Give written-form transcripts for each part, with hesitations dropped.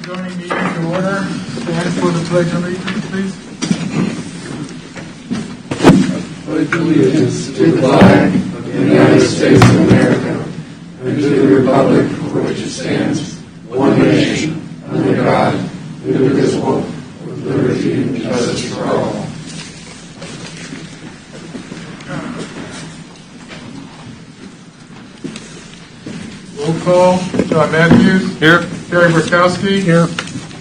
Zoning meeting to order. Stand for the pledge of allegiance, please. Pledge allegiance to the flag of the United States of America and to the republic for which it stands, one nation, under God, indivisible, with liberty and justice for all. Roll call. John Matthews. Here. Terry Burkowski. Here.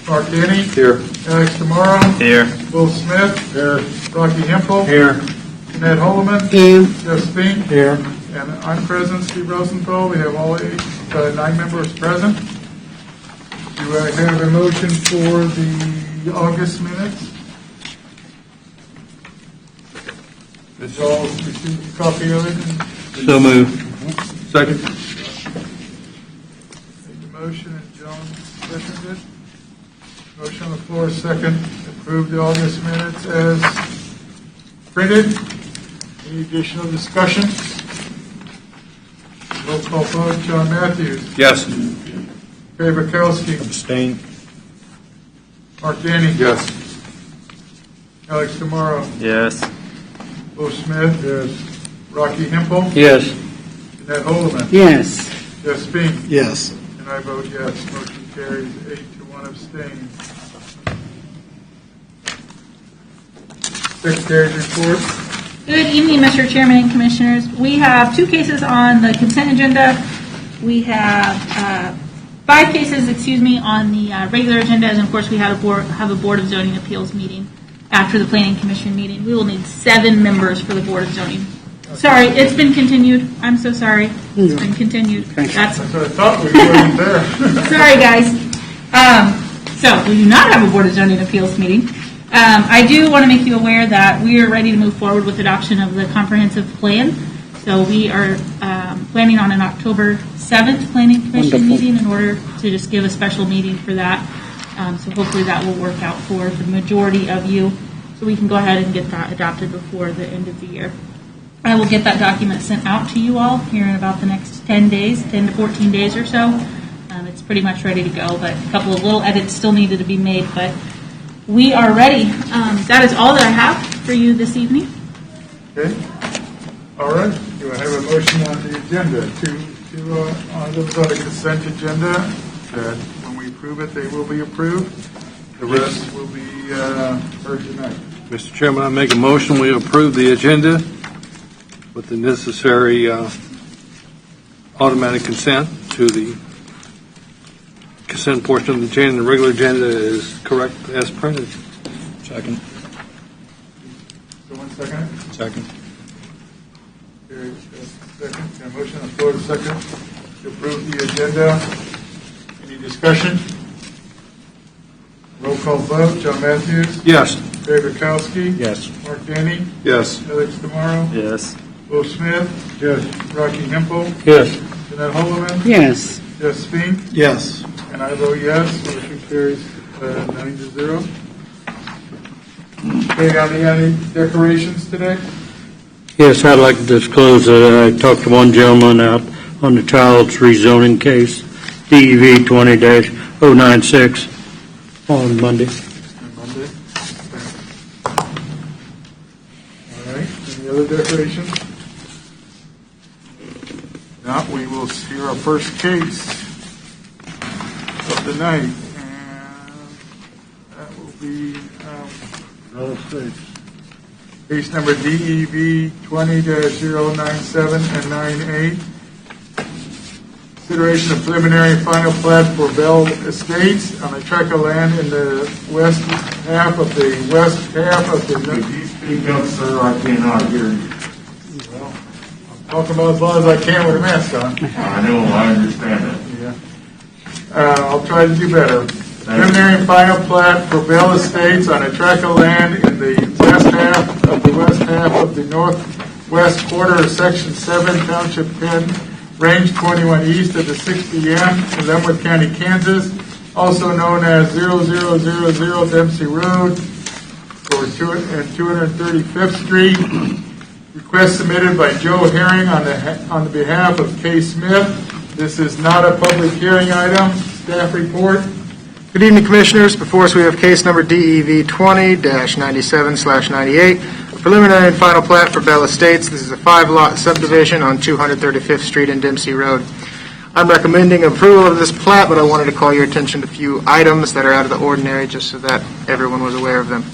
Mark Denny. Here. Alex Tomorrow. Here. Will Smith. Here. Rocky Hempel. Here. Ned Holloman. Here. Jeff Spink. Here. And I'm present, Steve Rosenthal. We have all 9 members present. Do I have a motion for the August minutes? Did you all receive a copy of it? So moved. Second. Made the motion and John seconded. Motion on the floor, second. Approve the August minutes as printed. Any additional discussion? Roll call vote. John Matthews. Yes. Terry Burkowski. Abstain. Mark Denny. Yes. Alex Tomorrow. Yes. Will Smith. Yes. Rocky Hempel. Yes. Ned Holloman. Yes. Jeff Spink. Yes. And I vote yes. Motion carries 8-1 abstain. Secretary's report. Good evening, Mr. Chairman and Commissioners. We have 2 cases on the consent agenda. We have 5 cases, on the regular agenda, and of course we have a Board of Zoning Appeals meeting after the Planning Commission meeting. We will need 7 members for the Board of Zoning. Sorry, it's been continued. I'm so sorry. It's been continued. That's what I thought we weren't there. Sorry, guys. So we do not have a Board of Zoning Appeals meeting. I do want to make you aware that we are ready to move forward with adoption of the comprehensive plan. So we are planning on an October 7th Planning Commission meeting in order to just give a special meeting for that. So hopefully that will work out for the majority of you, so we can go ahead and get that adopted before the end of the year. I will get that document sent out to you all here in about the next 10 to 14 days or so. It's pretty much ready to go, but a couple of little edits still needed to be made, but we are ready. That is all that I have for you this evening. Okay. All right. Do I have a motion on the agenda on those on the consent agenda that when we approve it, they will be approved? The rest will be heard tonight. Mr. Chairman, I make a motion we approve the agenda with the necessary automatic consent to the consent portion of the agenda. The regular agenda is correct as printed. Second. So 1 second. Second. Carrie, second. A motion on the floor to second to approve the agenda. Any discussion? Roll call vote. John Matthews. Yes. Terry Burkowski. Yes. Mark Denny. Yes. Alex Tomorrow. Yes. Will Smith. Yes. Rocky Hempel. Yes. Jeanette Holloman. Yes. Jeff Spink. Yes. And I vote yes. Motion carries 9-0. Okay, any decorations today? Yes, I'd like to disclose that I talked to one gentleman out on the child's rezoning case, DEV 20-096, on Monday. Monday. All right. Any other decorations? Now we will hear our first case of the night, and that will be case number DEV 20-097 and 98. Consideration of preliminary and final plat for Bell Estates on a tract of land in the west half of the Could you speak up, sir? I cannot hear you. Well, I'm talking about as loud as I can with a mask on. I know, I understand that. Yeah. I'll try to do better. Preliminary and final plat for Bell Estates on a tract of land in the west half of the northwest quarter of Section 7, Township 10, Range 21 east of the 60M in Leavenworth County, Kansas, also known as 0000 Dempsey Road for 235th Street. Request submitted by Joe Herring on the behalf of Kay Smith. This is not a public hearing item. Staff report. Good evening, Commissioners. Before us, we have case number DEV 20-97/98, a preliminary and final plat for Bell Estates. This is a 5-lot subdivision on 235th Street and Dempsey Road. I'm recommending approval of this plat, but I wanted to call your attention to a few items that are out of the ordinary, just so that everyone was aware of them.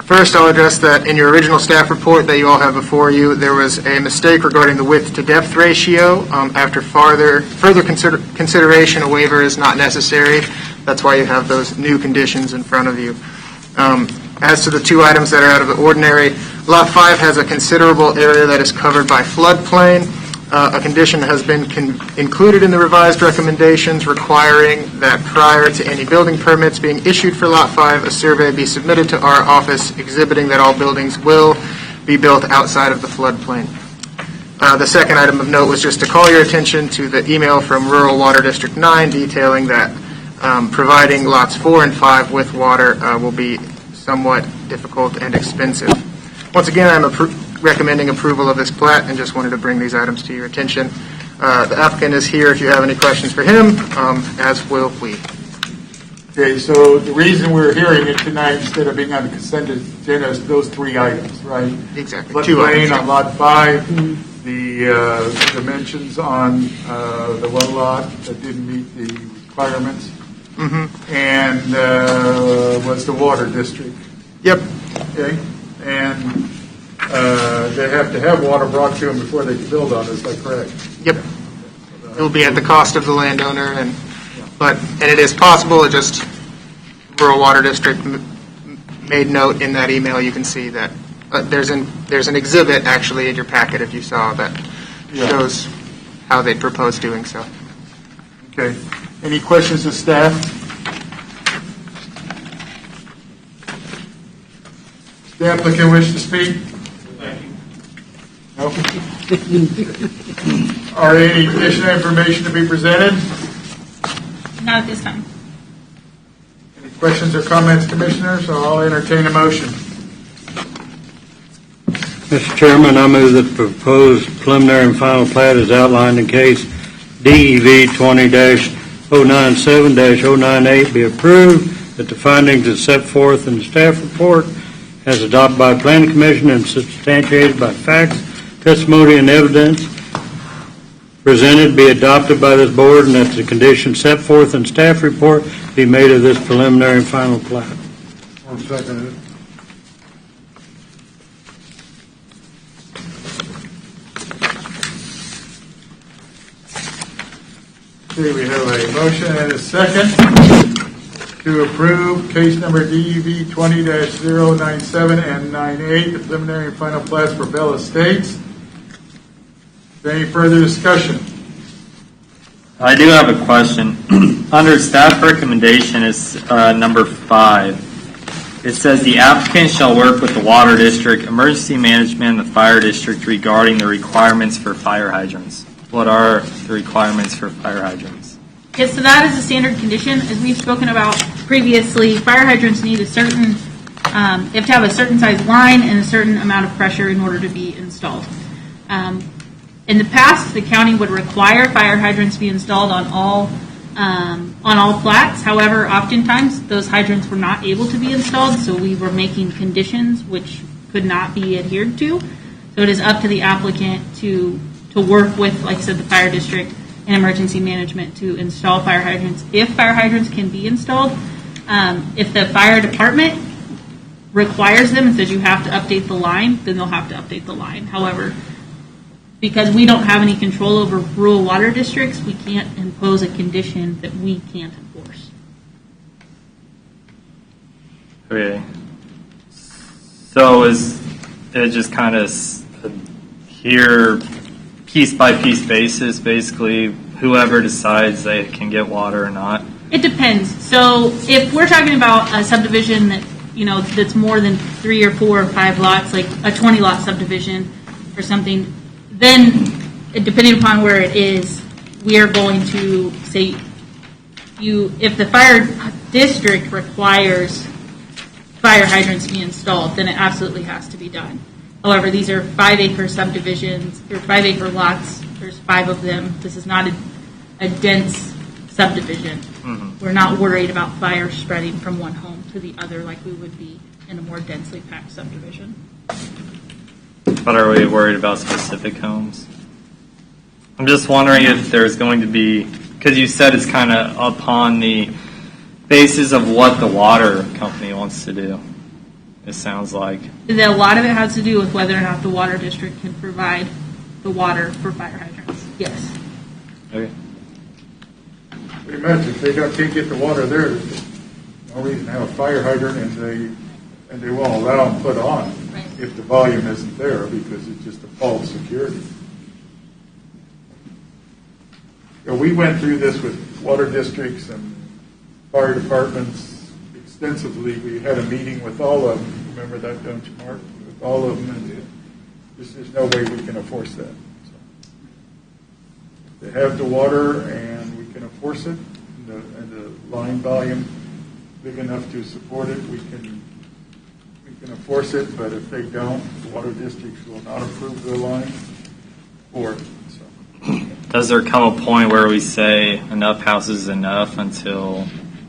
First, I'll address that in your original staff report that you all have before you, there was a mistake regarding the width to depth ratio. After further consideration, a waiver is not necessary. That's why you have those new conditions in front of you. As to the two items that are out of the ordinary, Lot 5 has a considerable area that is covered by floodplain. A condition has been included in the revised recommendations requiring that prior to any building permits being issued for Lot 5, a survey be submitted to our office exhibiting that all buildings will be built outside of the floodplain. The second item of note was just to call your attention to the email from Rural Water District 9 detailing that providing lots 4 and 5 with water will be somewhat difficult and expensive. Once again, I'm recommending approval of this plat and just wanted to bring these items to your attention. The applicant is here if you have any questions for him, as will we. Okay, so the reason we're hearing it tonight instead of being on the consent agenda is those 3 items, right? Exactly. 2 Floodplain items. on Lot 5, the dimensions on the one lot that didn't meet the requirements, and was the water district. Yep. Okay, and they have to have water brought to them before they can build on it, is that correct? Yep. It will be at the cost of the landowner, and it is possible. It just Rural Water District made note in that email. You can see that there's an exhibit actually in your packet if you saw that shows how they propose doing so. Okay. Any questions of staff? The applicant wish to speak? No? Are any additional information to be presented? Not at this time. Any questions or comments, Commissioners? I'll entertain a motion. Mr. Chairman, I move that the proposed preliminary and final plat as outlined in case DEV 20-097-098 be approved, that the findings as set forth in the staff report as adopted by the Planning Commission and substantiated by facts, testimony, and evidence presented be adopted by this board, and that the conditions set forth in staff report be made of this preliminary and final plat. I'll second it. Okay, we have a motion and a second to approve case number DEV 20-097 and 98, the preliminary and final plats for Bell Estates. Is there any further discussion? I do have a question. Under staff recommendation is number 5. It says the applicant shall work with the water district, emergency management, and the fire district regarding the requirements for fire hydrants. What are the requirements for fire hydrants? Yes, so that is a standard condition. As we've spoken about previously, fire hydrants need a certain, they have to have a certain size line and a certain amount of pressure in order to be installed. In the past, the county would require fire hydrants to be installed on all plats. However, oftentimes those hydrants were not able to be installed, so we were making conditions which could not be adhered to. So it is up to the applicant to work with, like I said, the fire district and emergency management to install fire hydrants if fire hydrants can be installed. If the fire department requires them and says you have to update the line, then they'll have to update the line. However, because we don't have any control over rural water districts, we can't impose a condition that we can't enforce. Okay. So is it just kind of here, piece by piece basis, basically, whoever decides they can get water or not? It depends. So if we're talking about a subdivision that, that's more than 3 or 4 or 5 lots, like a 20-lot subdivision or something, then depending upon where it is, we are going to say if the fire district requires fire hydrants to be installed, then it absolutely has to be done. However, these are 5-acre subdivisions, or 5-acre lots. There's 5 of them. This is not a dense subdivision. We're not worried about fire spreading from one home to the other like we would be in a more densely packed subdivision. But are we worried about specific homes? I'm just wondering if there's going to be, because you said it's kind of upon the basis of what the water company wants to do. It sounds like. A lot of it has to do with whether or not the water district can provide the water for fire hydrants. Yes. Okay. Pretty much, if they can't get the water there, there's no reason to have a fire hydrant, and they won't allow them put on Right. if the volume isn't there, because it's just a false security. We went through this with water districts and fire departments extensively. We had a meeting with all of them. Remember that, don't you, Mark? With all of them, and there's no way we can enforce that. So, they have the water, and we can enforce it, and the line volume big enough to support it. We can enforce it, but if they don't, the water districts will not approve the line for it. So. Does there come a point where we say enough houses is enough until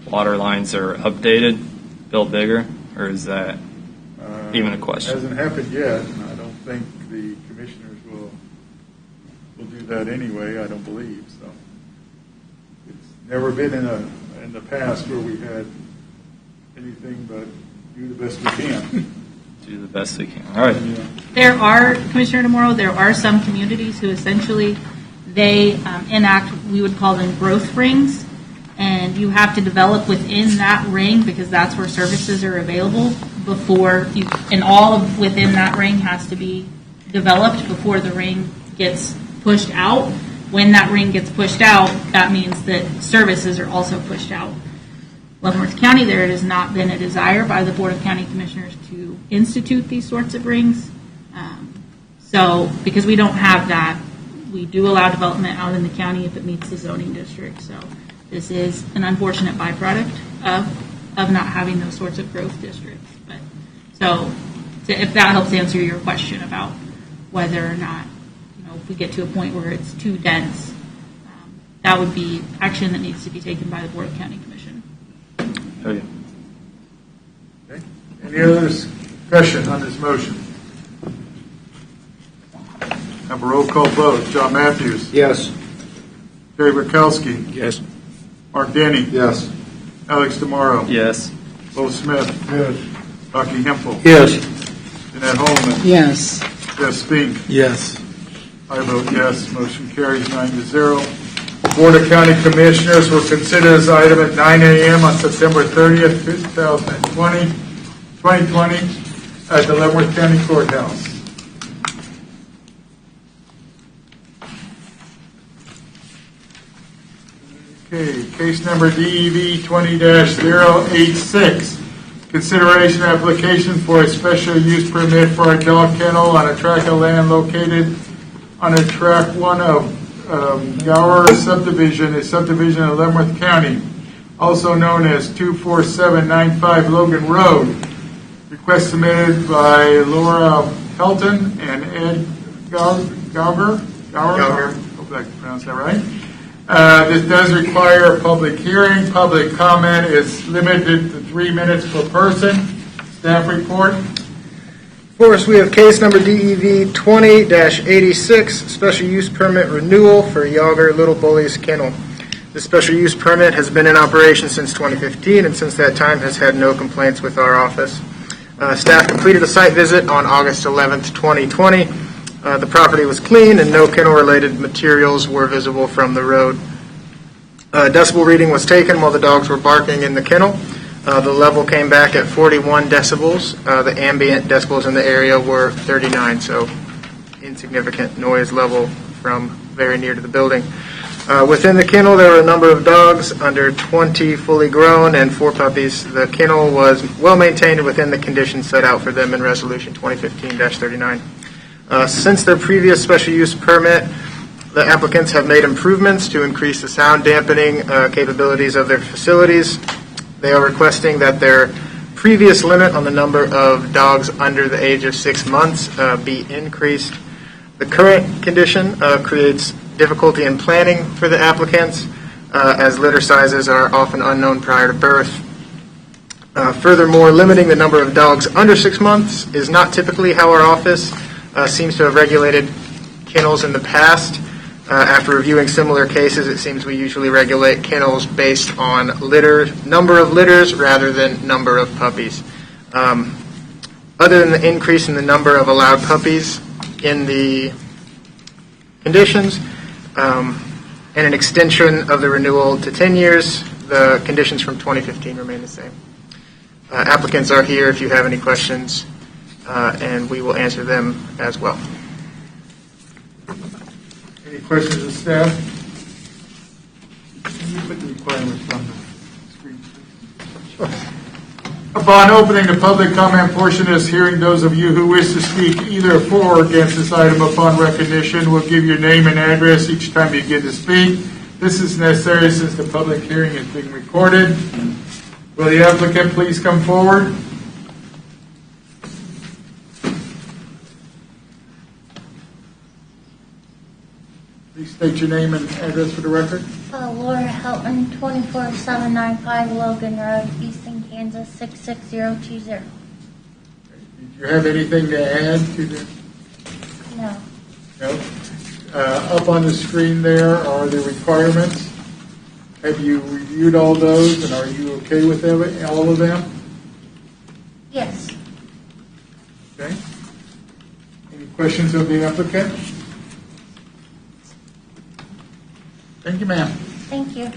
water lines are updated, built bigger, or is that even a question? It hasn't happened yet, and I don't think the commissioners will do that anyway. I don't believe so. It's never been in the past where we had anything but do the best we can. Do the best we can. All right. There are, Commissioner DeMoro, there are some communities who essentially they enact, we would call them growth rings, and you have to develop within that ring because that's where services are available before you, and all of within that ring has to be developed before the ring gets pushed out. When that ring gets pushed out, that means that services are also pushed out. Leavenworth County, there has not been a desire by the Board of County Commissioners to institute these sorts of rings. So, because we don't have that, we do allow development out in the county if it meets the zoning district. So, this is an unfortunate byproduct of not having those sorts of growth districts. But so, if that helps answer your question about whether or not, if we get to a point where it's too dense, that would be action that needs to be taken by the Board of County Commission. Okay. Okay. Any other discussion on this motion? Have a roll call vote. John Matthews. Yes. Terry Bukowski. Yes. Mark Denny. Yes. Alex DeMoro. Yes. Bo Smith. Yes. Rocky Hempel. Yes. Jeanette Holman. Yes. Jeff Spink. Yes. I vote yes. Motion carries 9-0. Board of County Commissioners will consider this item at 9 a.m. on September 30th, 2020 at the Leavenworth County Courthouse. Okay, case number DEV 20-086. Consideration application for a special use permit for a dog kennel on a tract of land located on a tract 1 of Gower subdivision, a subdivision of Leavenworth County, also known as 24795 Logan Road. Request submitted by Laura Helton and Ed Gower. Hope I pronounced that right. This does require a public hearing. Public comment is limited to 3 minutes per person. Staff report. First, we have case number DEV 20-86, special use permit renewal for Yager Little Bullies Kennel. The special use permit has been in operation since 2015, and since that time has had no complaints with our office. Staff completed a site visit on August 11th, 2020. The property was clean and no kennel-related materials were visible from the road. Decibel reading was taken while the dogs were barking in the kennel. The level came back at 41 decibels. The ambient decibels in the area were 39, so insignificant noise level from very near to the building. Within the kennel, there were a number of dogs, under 20 fully grown and 4 puppies. The kennel was well maintained within the conditions set out for them in Resolution 2015-39. Since their previous special use permit, the applicants have made improvements to increase the sound dampening capabilities of their facilities. They are requesting that their previous limit on the number of dogs under the age of 6 months be increased. The current condition creates difficulty in planning for the applicants. as litter sizes are often unknown prior to birth. Furthermore, limiting the number of dogs under 6 months is not typically how our office seems to have regulated kennels in the past. After reviewing similar cases, it seems we usually regulate kennels based on number of litters rather than number of puppies. Other than the increase in the number of allowed puppies in the conditions and an extension of the renewal to 10 years, the conditions from 2015 remain the same. Applicants are here if you have any questions, and we will answer them as well. Any questions of staff? Can you put the requirements on the screen, please? Upon opening the public comment portion of this hearing, those of you who wish to speak either for or against this item upon recognition will give your name and address each time you get to speak. This is necessary since the public hearing is being recorded. Will the applicant please come forward? Please state your name and address for the record. Laura Helton, 24795 Logan Road, Easton, Kansas, 66020. Did you have anything to add to the? No. No? Up on the screen there are the requirements. Have you reviewed all those, and are you okay with all of them? Yes. Okay. Any questions of the applicant? Thank you, ma'am. Thank you.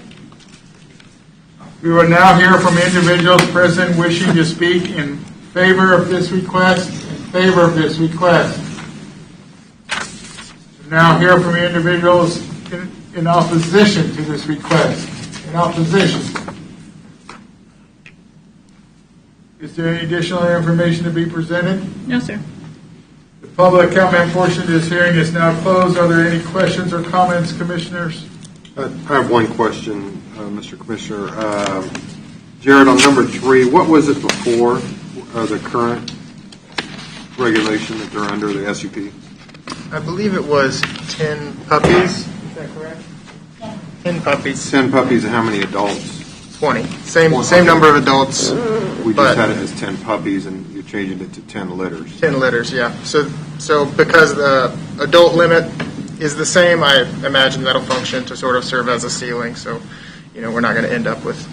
We will now hear from individuals present wishing to speak in favor of this request, Now hear from individuals in opposition to this request. In opposition. Is there any additional information to be presented? No, sir. The public comment portion of this hearing is now closed. Are there any questions or comments, commissioners? I have one question, Mr. Commissioner. Jared, on number 3, what was it before the current regulation that they're under, the SUP? I believe it was 10 puppies. Is that correct? 10 puppies. 10 puppies, and how many adults? 20. Same number of adults. We but just had it as 10 puppies, and you're changing it to 10 litters. 10 litters, yeah. So because the adult limit is the same, I imagine that'll function to sort of serve as a ceiling. So, we're not going to end up with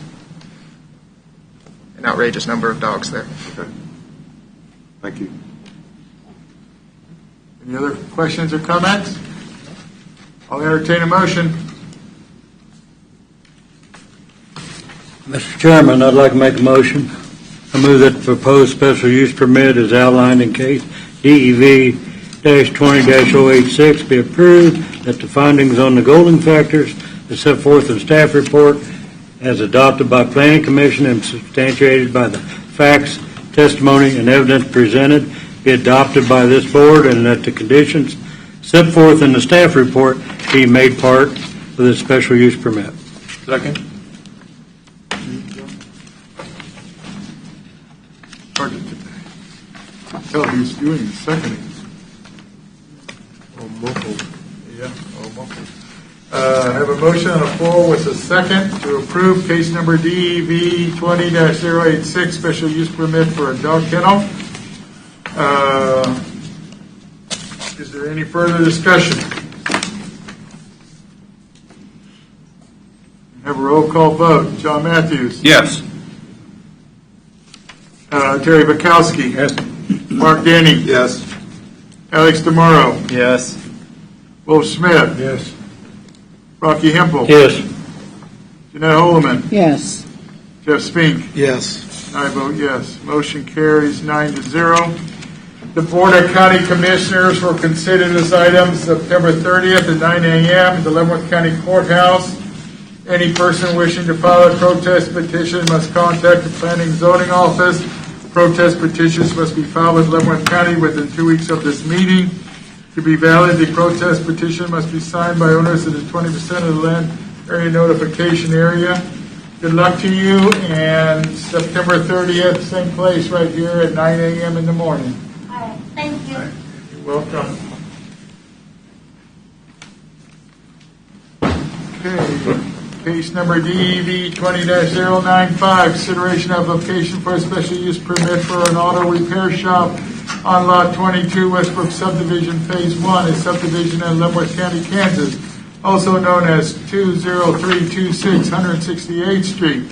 an outrageous number of dogs there. Okay. Thank you. Any other questions or comments? I'll entertain a motion. Mr. Chairman, I'd like to make a motion. I move that the proposed special use permit as outlined in case DEV-20-086 be approved, that the findings on the Golden factors as set forth in the staff report as adopted by Planning Commission and substantiated by the facts, testimony, and evidence presented be adopted by this board, and that the conditions set forth in the staff report be made part of the special use permit. Second. Hard to tell who's doing the seconding. Oh, muffled. Yeah, muffled. I have a motion on the floor with a second to approve case number DEV 20-086 special use permit for a dog kennel. Is there any further discussion? Have a roll call vote. John Matthews. Yes. Terry Bukowski. Yes. Mark Denny. Yes. Alex DeMauro. Yes. Wolf Smith. Yes. Rocky Hempel. Yes. Jeanette Holloman. Yes. Jeff Spink. Yes. I vote yes. Motion carries 9-0. The Board of County Commissioners will consider this item September 30th at 9 a.m. at the Leavenworth County Courthouse. Any person wishing to file a protest petition must contact the Planning and Zoning Office. Protest petitions must be filed with Leavenworth County within 2 weeks of this meeting. To be valid, the protest petition must be signed by owners of the 20% of the land area notification area. Good luck to you, and September 30th, same place right here at 9 a.m. in the morning. All right. Thank you. You're welcome. Okay. Case number DEV 20-095, consideration of application for a special use permit for an auto repair shop on Lot 22, Westbrook Subdivision Phase 1, a subdivision in Leavenworth County, Kansas, also known as 20326 168th Street.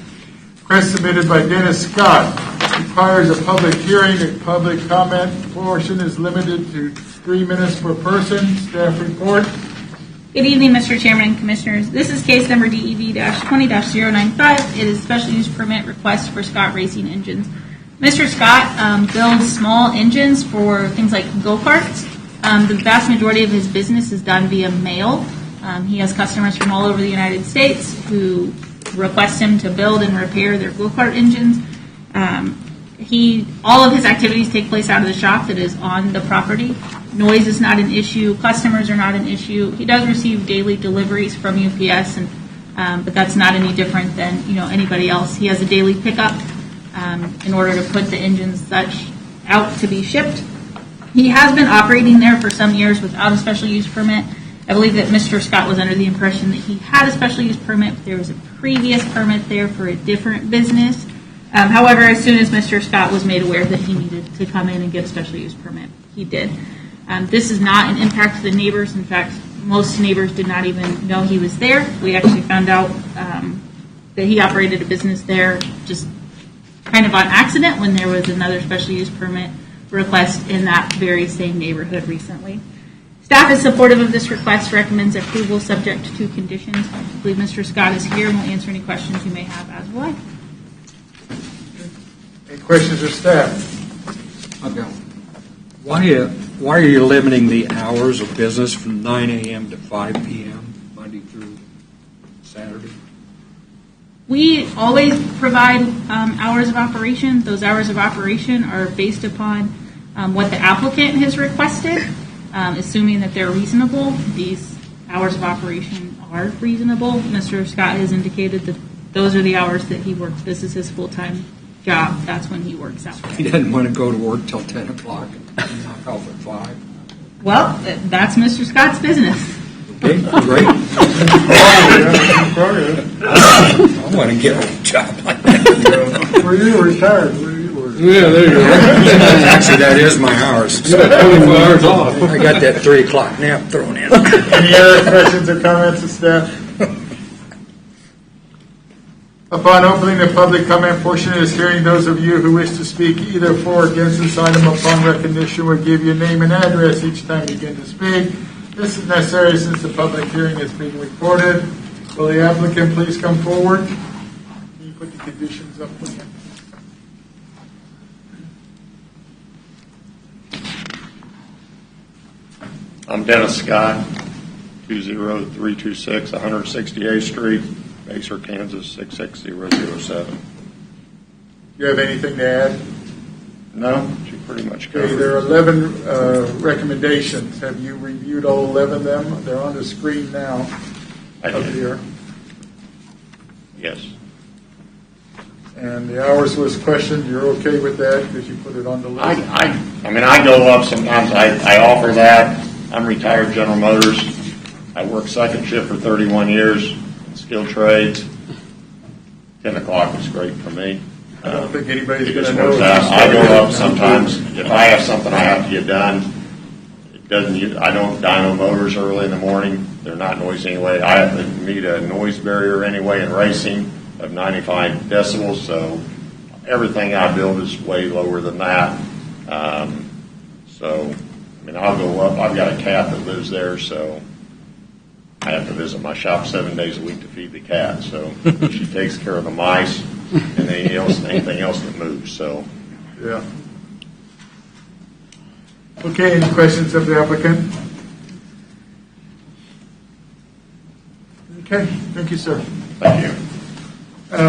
Request submitted by Dennis Scott. Requires a public hearing. The public comment portion is limited to 3 minutes per person. Staff report. Good evening, Mr. Chairman and Commissioners. This is case number DEV-20-095. It is special use permit request for Scott Racing Engines. Mr. Scott builds small engines for things like go-karts. The vast majority of his business is done via mail. He has customers from all over the United States who request him to build and repair their go-kart engines. All of his activities take place out of the shop that is on the property. Noise is not an issue. Customers are not an issue. He does receive daily deliveries from UPS, but that's not any different than anybody else. He has a daily pickup in order to put the engines out to be shipped. He has been operating there for some years without a special use permit. I believe that Mr. Scott was under the impression that he had a special use permit. There was a previous permit there for a different business. However, as soon as Mr. Scott was made aware that he needed to come in and get a special use permit, he did. This is not an impact to the neighbors. In fact, most neighbors did not even know he was there. We actually found out that he operated a business there just kind of on accident when there was another special use permit request in that very same neighborhood recently. Staff is supportive of this request, recommends approval subject to 2 conditions. I believe Mr. Scott is here and will answer any questions you may have as well. Any questions of staff? I've got one. Why are you limiting the hours of business from 9 a.m. to 5 p.m. Monday through Saturday? We always provide hours of operation. Those hours of operation are based upon what the applicant has requested, assuming that they're reasonable. These hours of operation are reasonable. Mr. Scott has indicated that those are the hours that he works. This is his full-time job. That's when he works out. He doesn't want to go to work till 10 o'clock and knock off at 5. Well, that's Mr. Scott's business. Okay, great. Oh, I want to get a job like that. Were you retired? Were you? Yeah, there you go. Actually, that is my hours. You got 24 hours off. I got that 3 o'clock nap thrown in. Any other questions or comments of staff? Upon opening the public comment portion of this hearing, those of you who wish to speak either for or against this item upon recognition will give your name and address each time you begin to speak. This is necessary since the public hearing is being recorded. Will the applicant please come forward? Can you put the conditions up again? I'm Dennis Scott, 20326 168th Street, Baser, Kansas, 66007. Do you have anything to add? No, she pretty much Okay, covered there are it. 11 recommendations. Have you reviewed all 11 of them? They're on the screen now I up did. here. Yes. And the hours was questioned. You're okay with that because you put it on the list? I mean, I go up sometimes. I offer that. I'm retired General Motors. I worked second shift for 31 years, skilled trades. 10 o'clock is great for me. I don't think anybody's It going to just know. works out. I go up sometimes. If I have something I have to get done, I don't dyno motors early in the morning. They're not noisy anyway. I have to meet a noise barrier anyway in racing of 95 decibels, so everything I build is way lower than that. So, I mean, I'll go up. I've got a cat that lives there, so I have to visit my shop 7 days a week to feed the cat. So she takes care of the mice and anything else that moves. So. Yeah. Okay, any questions of the applicant? Okay, thank you, sir. Thank you.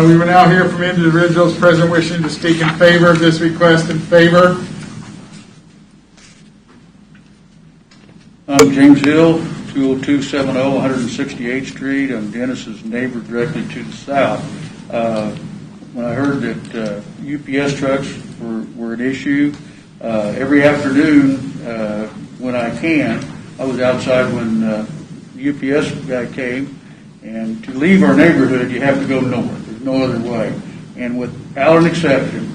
We will now hear from individuals present wishing to speak in favor of this request. In favor? I'm James Hill, 20270 168th Street. I'm Dennis's neighbor directly to the south. When I heard that UPS trucks were an issue, every afternoon when I can, I was outside when the UPS guy came, And to leave our neighborhood, you have to go north. There's no other way. And without an exception,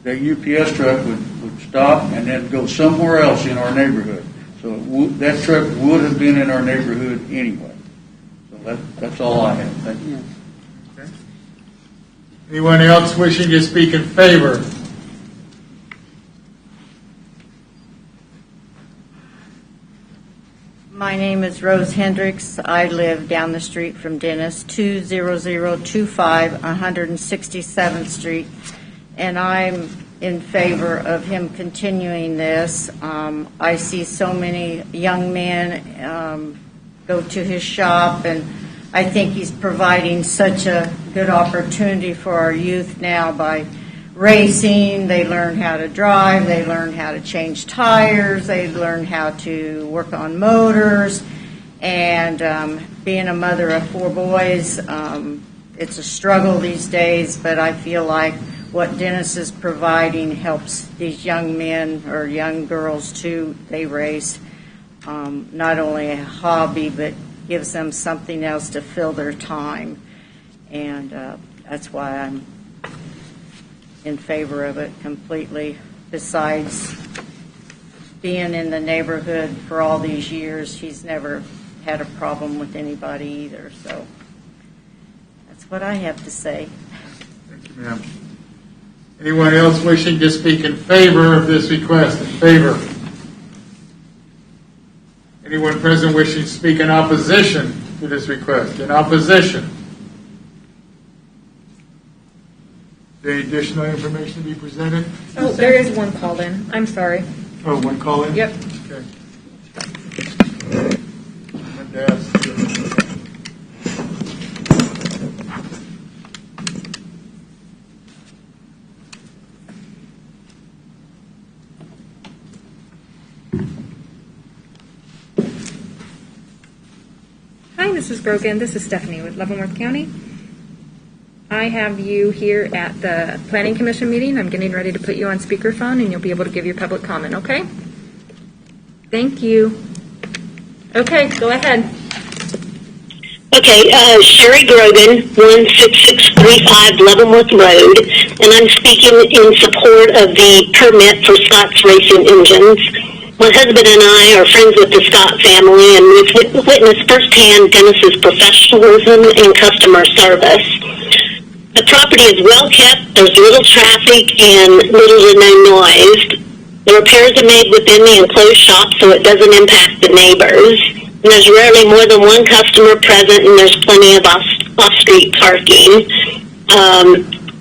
that UPS truck would stop and then go somewhere else in our neighborhood. So that truck would have been in our neighborhood anyway. So that's all I have. Thank you. Okay. Anyone else wishing to speak in favor? My name is Rose Hendricks. I live down the street from Dennis, 20025 167th Street, and I'm in favor of him continuing this. I see so many young men go to his shop, and I think he's providing such a good opportunity for our youth now by racing. They learn how to drive, they learn how to change tires, they learn how to work on motors, and being a mother of 4 boys, it's a struggle these days, but I feel like what Dennis is providing helps these young men or young girls too. They race, not only a hobby, but gives them something else to fill their time, and that's why I'm in favor of it completely. Besides being in the neighborhood for all these years, he's never had a problem with anybody either. So that's what I have to say. Thank you, ma'am. Anyone else wishing to speak in favor of this request? In favor? Anyone present wishing to speak in opposition to this request? In opposition? Any additional information to be presented? Oh, there is one called in. I'm sorry. Oh, one call in? Yep. Okay. Meant to ask. Hi, Mrs. Grogan. This is Stephanie with Leavenworth County. I have you here at the Planning Commission meeting. I'm getting ready to put you on speakerphone, and you'll be able to give your public comment, okay? Thank you. Okay, go ahead. Okay, Sherry Grogan, 16635 Leavenworth Road, and I'm speaking in support of the permit for Scott's Racing Engines. My husband and I are friends with the Scott family, and we've witnessed firsthand Dennis's professionalism and customer service. The property is well kept, there's little traffic and little to no noise. The repairs are made within the enclosed shop so it doesn't impact the neighbors. And there's rarely more than one customer present, and there's plenty of off-street parking.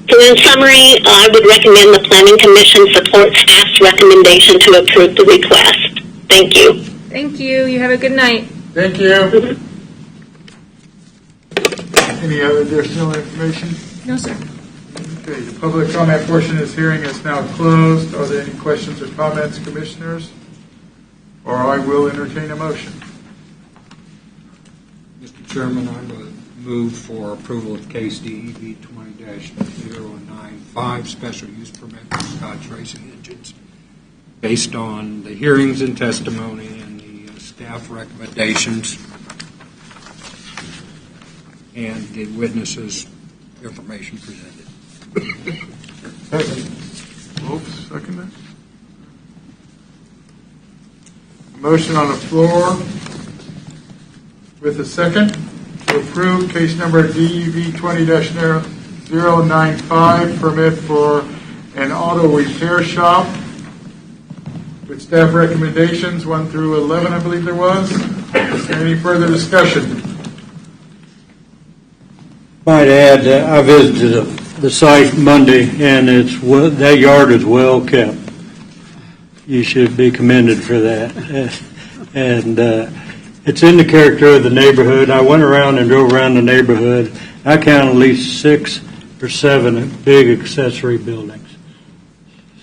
So in summary, I would recommend the Planning Commission support staff's recommendation to approve the request. Thank you. Thank you. You have a good night. Thank you. Any other additional information? No, sir. Okay, the public comment portion of this hearing is now closed. Are there any questions or comments, commissioners? Or I will entertain a motion. Mr. Chairman, I would move for approval of case DEV 20-095, special use permit for Scott's Racing Engines, based on the hearings and testimony and the staff recommendations and the witnesses' information presented. Second. Oops, second that. A motion on the floor with a second to approve case number DEV 20-095, permit for an auto repair shop with staff recommendations 1 through 11, I believe there was. Is there any further discussion? Might add, I visited the site Monday, and that yard is well kept. You should be commended for that. And it's in the character of the neighborhood. I went around and drove around the neighborhood. I counted at least 6 or 7 big accessory buildings.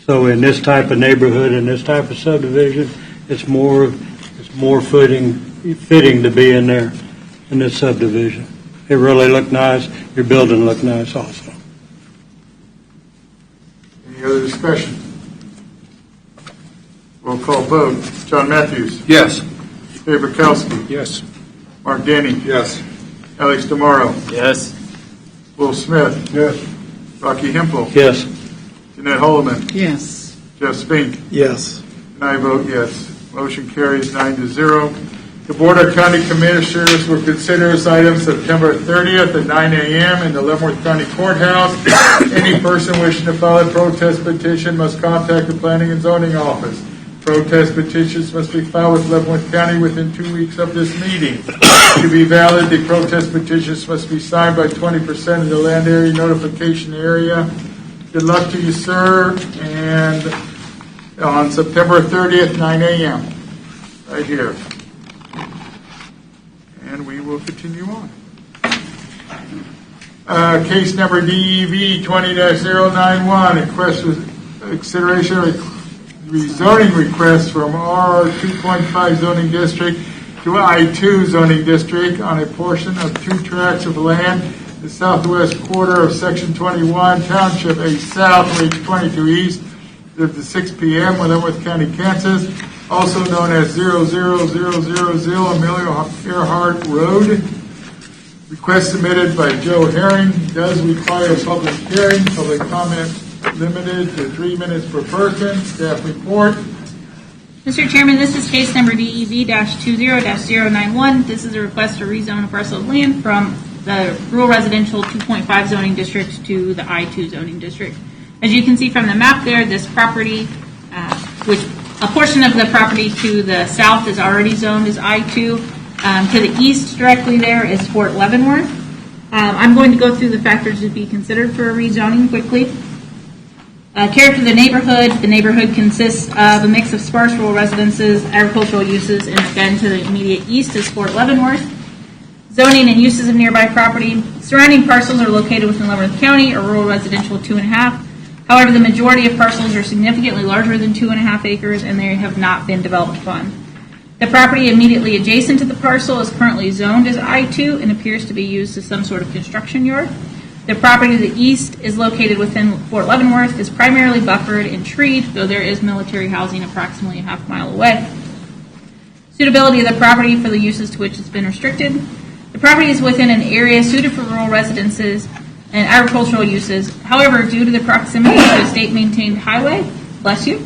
So in this type of neighborhood, in this type of subdivision, it's more fitting to be in there in this subdivision. It really looked nice. Your building looked nice also. Any other discussion? Roll call vote. John Matthews. Yes. Dave Rakowski. Yes. Mark Denny. Yes. Alex Demaro. Yes. Will Smith. Yes. Rocky Hempel. Yes. Jeanette Holloman. Yes. Jeff Spink. Yes. And I vote yes. Motion carries 9-0. The Board of County Commissioners will consider this item September 30th at 9 a.m. in the Leavenworth County Courthouse. Any person wishing to file a protest petition must contact the Planning and Zoning Office. Protest petitions must be filed with Leavenworth County within 2 weeks of this meeting. To be valid, the protest petitions must be signed by 20% of the land area notification area. Good luck to you, sir, and on September 30th, 9 a.m., right here. And we will continue on. Case number DEV 20-091, request with consideration of rezoning request from R 2.5 zoning district to I-2 zoning district on a portion of 2 tracts of land, the southwest quarter of Section 21, Township A South, Range 22 East, to 6 p.m. with Leavenworth County, Kansas, also known as 00000 Amelia Earhart Road. Request submitted by Joe Herring does require a public hearing. Public comment limited to 3 minutes per person. Staff report. Mr. Chairman, this is case number DEV-20-091. This is a request to rezone a parcel of land from the rural residential 2.5 zoning district to the I-2 zoning district. As you can see from the map there, this property, which a portion of the property to the south is already zoned as I-2. To the east directly there is Fort Leavenworth. I'm going to go through the factors to be considered for a rezoning quickly. Character of the neighborhood consists of a mix of sparse rural residences, agricultural uses, and again to the immediate east is Fort Leavenworth. Zoning and uses of nearby property. Surrounding parcels are located within Leavenworth County or rural residential 2.5. However, the majority of parcels are significantly larger than 2.5 acres and they have not been developed upon. The property immediately adjacent to the parcel is currently zoned as I-2 and appears to be used as some sort of construction yard. The property to the east is located within Fort Leavenworth, is primarily buffered and treed, though there is military housing approximately a half mile away. Suitability of the property for the uses to which it's been restricted. The property is within an area suited for rural residences and agricultural uses. However, due to the proximity to a state-maintained highway, bless you,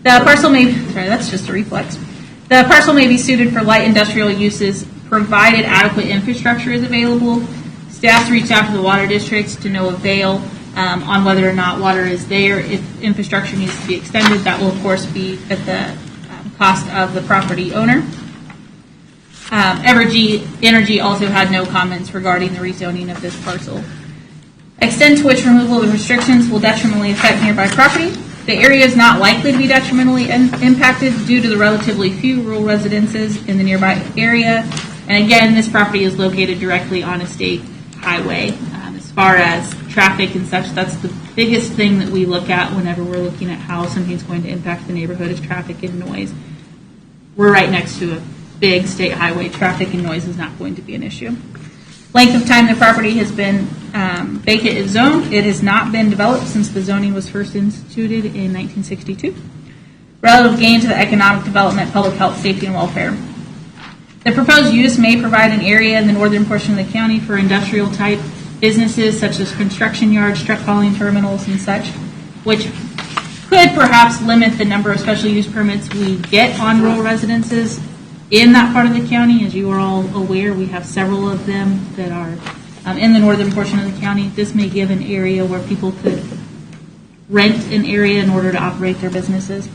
the parcel may, sorry, that's just a reflex. The parcel may be suited for light industrial uses, provided adequate infrastructure is available. Staff's reached out to the water districts to no avail on whether or not water is there. If infrastructure needs to be extended, that will, of course, be at the cost of the property owner. Evergy Energy also had no comments regarding the rezoning of this parcel. Extent to which removal of the restrictions will detrimentally affect nearby property. The area is not likely to be detrimentally impacted due to the relatively few rural residences in the nearby area. And again, this property is located directly on a state highway. As far as traffic and such, that's the biggest thing that we look at whenever we're looking at how something's going to impact the neighborhood is traffic and noise. We're right next to a big state highway. Traffic and noise is not going to be an issue. Length of time the property has been vacant is zoned. It has not been developed since the zoning was first instituted in 1962. Relative gain to the economic development, public health, safety, and welfare. The proposed use may provide an area in the northern portion of the county for industrial type businesses such as construction yards, truck hauling terminals, and such, which could perhaps limit the number of special use permits we get on rural residences in that part of the county. As you are all aware, we have several of them that are in the northern portion of the county. This may give an area where people could rent an area in order to operate their businesses.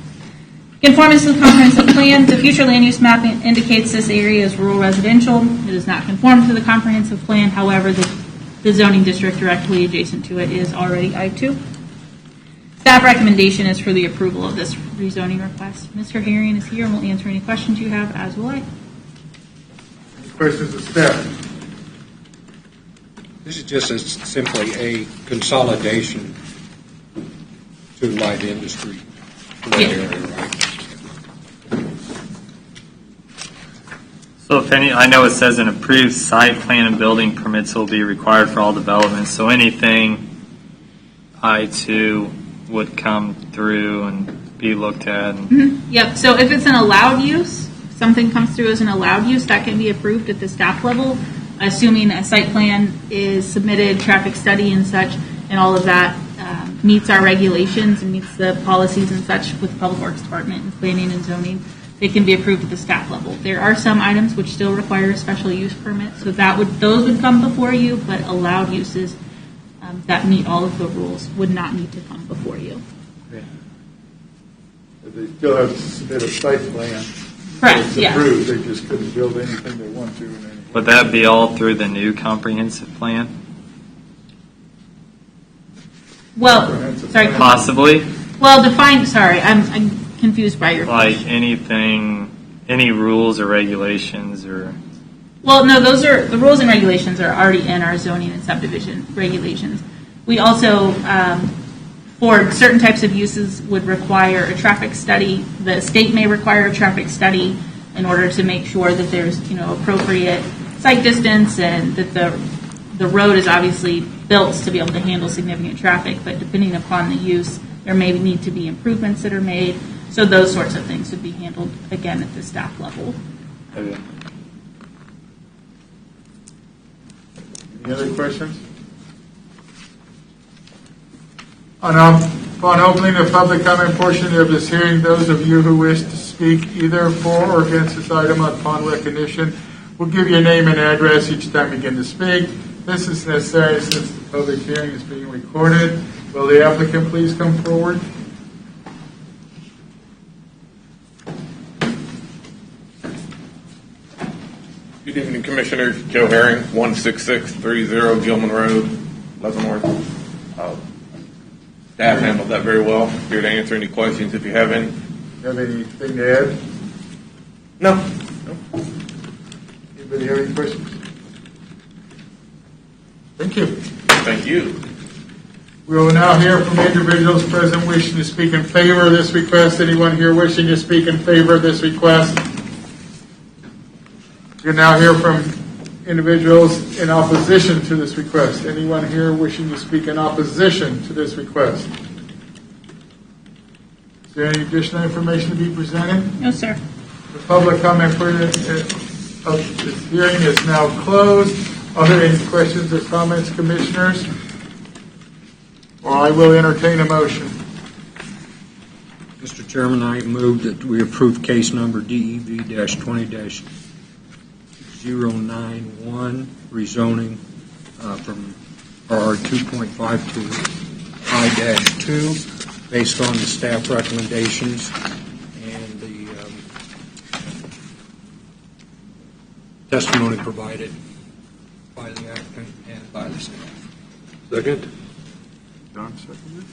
Conformance to the comprehensive plan. The future land use map indicates this area is rural residential. It does not conform to the comprehensive plan. However, the zoning district directly adjacent to it is already I-2. Staff recommendation is for the approval of this rezoning request. Mr. Herring is here and will answer any questions you have, as will I. Any questions of staff? This is just simply a consolidation to light industry in that area, right? So if any, I know it says an approved site plan and building permits will be required for all developments. So anything I-2 would come through and be looked at. Mm-hmm. Yep. So if it's an allowed use, something comes through as an allowed use, that can be approved at the staff level. assuming a site plan is submitted, traffic study and such, and all of that meets our regulations and meets the policies and such with the Public Works Department and planning and zoning, they can be approved at the staff level. There are some items which still require a special use permit, so those would come before you, but allowed uses that meet all of the rules would not need to come before you. But they still have to submit a site plan. Correct, It's yes. approved, they just couldn't build anything they want to. in any- Would that be all through the new comprehensive plan? Well, sorry. Possibly? Well, I'm confused by your Like question. anything, any rules or regulations or? Well, no, the rules and regulations are already in our zoning and subdivision regulations. We also, for certain types of uses, would require a traffic study. The state may require a traffic study in order to make sure that there's, appropriate sight distance and that the road is obviously built to be able to handle significant traffic, but depending upon the use, there may need to be improvements that are made. So those sorts of things would be handled, again, at the staff level. Okay. Any other questions? Upon opening the public comment portion of this hearing, those of you who wish to speak either for or against this item upon recognition will give your name and address each time you begin to speak. This is necessary since the public hearing is being recorded. Will the applicant please come forward? Good evening, Commissioners. Joe Herring, 16630 Gilman Road, Leavenworth. Staff handled that very well. Here to answer any questions if you have any. Have anything to add? No. Anybody have any questions? Thank you. Thank you. We will now hear from individuals present wishing to speak in favor of this request. Anyone here wishing to speak in favor of this request? You'll now hear from individuals in opposition to this request. Anyone here wishing to speak in opposition to this request? Is there any additional information to be presented? No, sir. The public comment for this hearing is now closed. Are there any questions or comments, Commissioners? Or I will entertain a motion. Mr. Chairman, I move that we approve case number DEV-20-091, rezoning from RR 2.5 to I-2, based on the staff recommendations and the testimony provided by the applicant and by the staff. Second? Don seconded.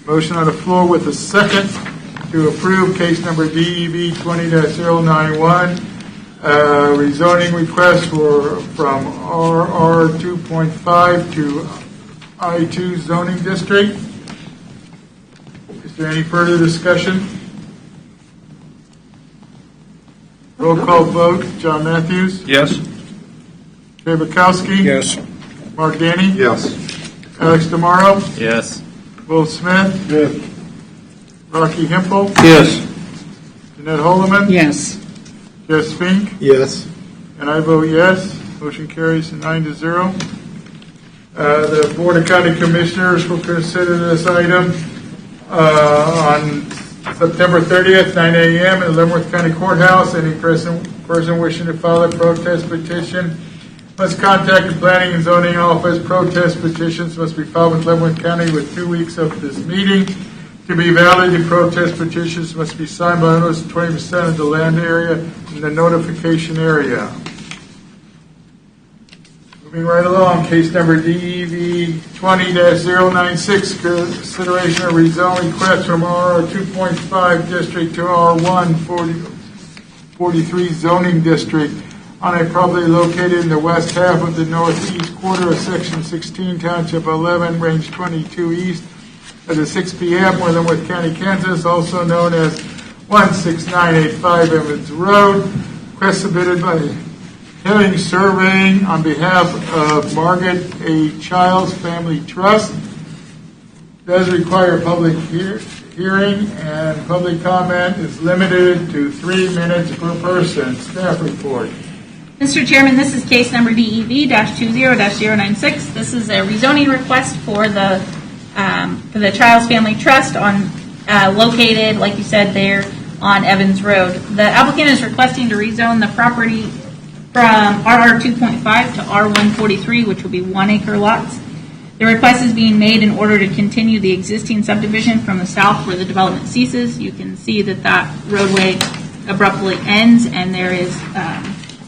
Motion on the floor with a second to approve case number DEV 20-091, rezoning request from RR 2.5 to I-2 zoning district. Is there any further discussion? Roll call vote. John Matthews? Yes. Jay Bukowski? Yes. Mark Danny? Yes. Alex Demaro? Yes. Will Smith? Yes. Rocky Hempel? Yes. Jeanette Holloman? Yes. Jeff Spink? Yes. And I vote yes. Motion carries 9-0. The Board of County Commissioners will consider this item on September 30th, 9 a.m. at Leavenworth County Courthouse. Any person wishing to file a protest petition must contact the Planning and Zoning Office. Protest petitions must be filed with Leavenworth County with 2 weeks of this meeting. To be valid, the protest petitions must be signed by almost 20% of the land area in the notification area. Moving right along, case number DEV 20-096, consideration of rezone request from R 2.5 district to R1 43 zoning district on a property located in the west half of the northeast quarter of section 16, township 11, range 22 east at the 6 p.m. Leavenworth County, Kansas, also known as 16985 Evans Road. Request submitted by Hearing Surveying on behalf of Margaret A. Childs Family Trust. Does require public hearing, and public comment is limited to 3 minutes per person. Staff report. Mr. Chairman, this is case number DEV-20-096. This is a rezoning request for the Child's Family Trust located, like you said, there on Evans Road. The applicant is requesting to rezone the property from RR 2.5 to R143, which will be 1 acre lots. The request is being made in order to continue the existing subdivision from the south where the development ceases. You can see that roadway abruptly ends, and there is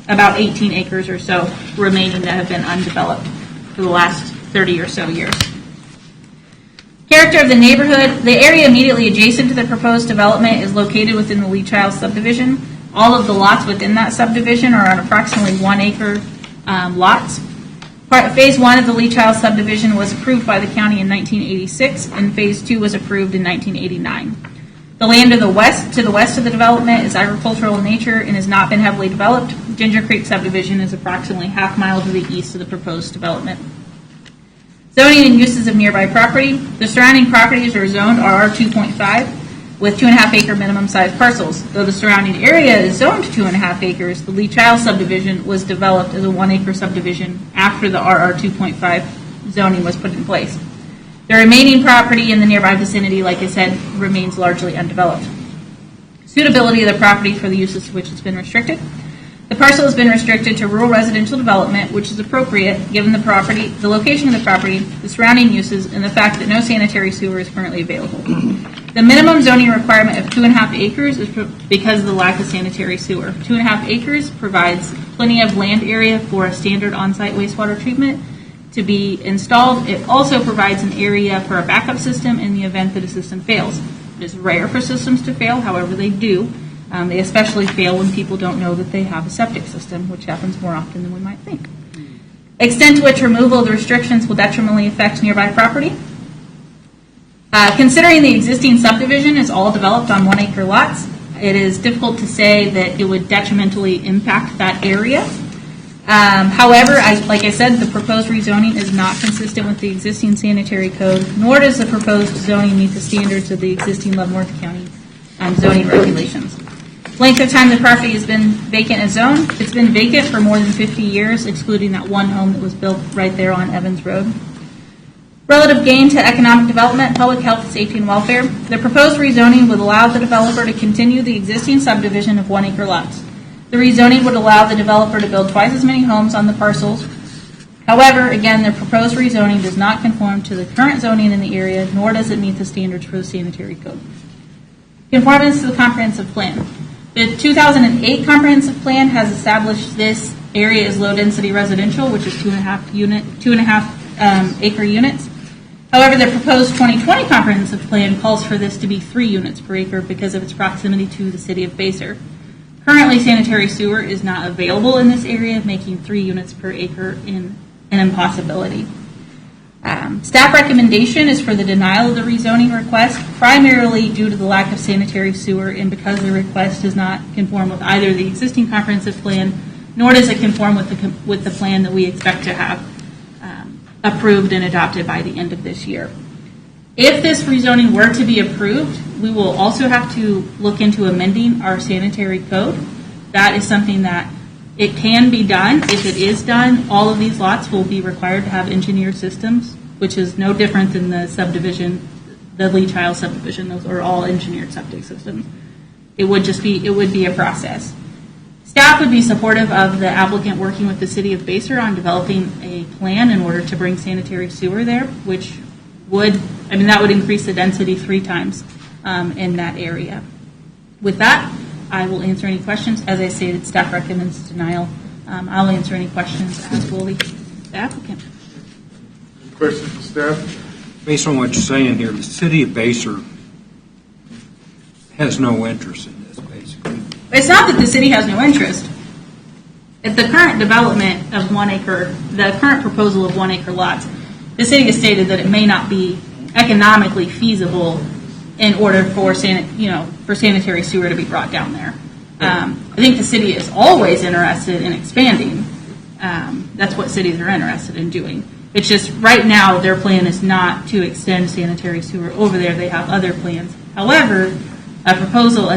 about 18 acres or so remaining that have been undeveloped for the last 30 or so years. Character of the neighborhood: the area immediately adjacent to the proposed development is located within the Lee Child subdivision. All of the lots within that subdivision are on approximately 1 acre lots. Phase 1 of the Lee Child subdivision was approved by the county in 1986, and Phase 2 was approved in 1989. The land to the west of the development is agricultural in nature and has not been heavily developed. Ginger Creek subdivision is approximately half mile to the east of the proposed development. Zoning and uses of nearby property: the surrounding properties are zoned RR 2.5 with 2.5 acre minimum size parcels. Though the surrounding area is zoned 2.5 acres, the Lee Child subdivision was developed as a 1 acre subdivision after the RR 2.5 zoning was put in place. The remaining property in the nearby vicinity, like I said, remains largely undeveloped. Suitability of the property for the uses to which it's been restricted: the parcel has been restricted to rural residential development, which is appropriate given the property, the location of the property, the surrounding uses, and the fact that no sanitary sewer is currently available. The minimum zoning requirement of 2.5 acres is because of the lack of sanitary sewer. 2.5 acres provides plenty of land area for a standard on-site wastewater treatment to be installed. It also provides an area for a backup system in the event that a system fails. It is rare for systems to fail, however they do. They especially fail when people don't know that they have a septic system, which happens more often than we might think. Extent to which removal of the restrictions will detrimentally affect nearby property: considering the existing subdivision is all developed on 1 acre lots, it is difficult to say that it would detrimentally impact that area. However, like I said, the proposed rezoning is not consistent with the existing sanitary code, nor does the proposed zoning meet the standards of the existing Leavenworth County zoning regulations. Length of time the property has been vacant as zoned: it's been vacant for more than 50 years, excluding that one home that was built right there on Evans Road. Relative gain to economic development, public health, safety, and welfare: the proposed rezoning would allow the developer to continue the existing subdivision of 1 acre lots. The rezoning would allow the developer to build twice as many homes on the parcels. However, again, the proposed rezoning does not conform to the current zoning in the area, nor does it meet the standards for the sanitary code. Conformance to the comprehensive plan: the 2008 comprehensive plan has established this area as low-density residential, which is 2.5 acre units. However, the proposed 2020 comprehensive plan calls for this to be 3 units per acre because of its proximity to the city of Basehor. Currently, sanitary sewer is not available in this area, making 3 units per acre an impossibility. Staff recommendation is for the denial of the rezoning request, primarily due to the lack of sanitary sewer and because the request does not conform with either the existing comprehensive plan, nor does it conform with the plan that we expect to have approved and adopted by the end of this year. If this rezoning were to be approved, we will also have to look into amending our sanitary code. That is something that it can be done. If it is done, all of these lots will be required to have engineered systems, which is no different than the subdivision, the Lee Child subdivision. Those are all engineered septic systems. It would be a process. Staff would be supportive of the applicant working with the city of Basehor on developing a plan in order to bring sanitary sewer there, which that would increase the density 3 times in that area. With that, I will answer any questions. As I stated, staff recommends denial. I'll answer any questions as will the applicant. Questions for staff? Based on what you're saying here, the city of Basehor has no interest in this, basically. It's not that the city has no interest. At the current development of 1 acre, the current proposal of 1 acre lots, the city has stated that it may not be economically feasible in order for sanitary sewer to be brought down there. I think the city is always interested in expanding. That's what cities are interested in doing. It's just right now their plan is not to extend sanitary sewer over there. They have other plans. However, a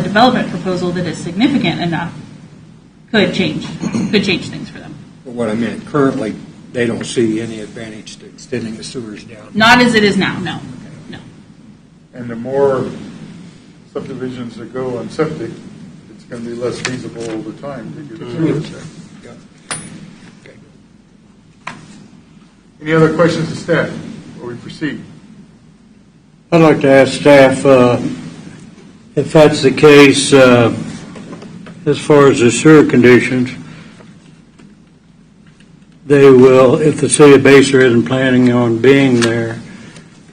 development proposal that is significant enough could change things for them. But what I meant, currently, they don't see any advantage to extending the sewers down. Not as it is now, no. And the more subdivisions that go on septic, it's going to be less feasible over time to get a service there. Any other questions of staff before we proceed? I'd like to ask staff, if that's the case, as far as the sewer conditions, they will, if the city of Basehor isn't planning on being there,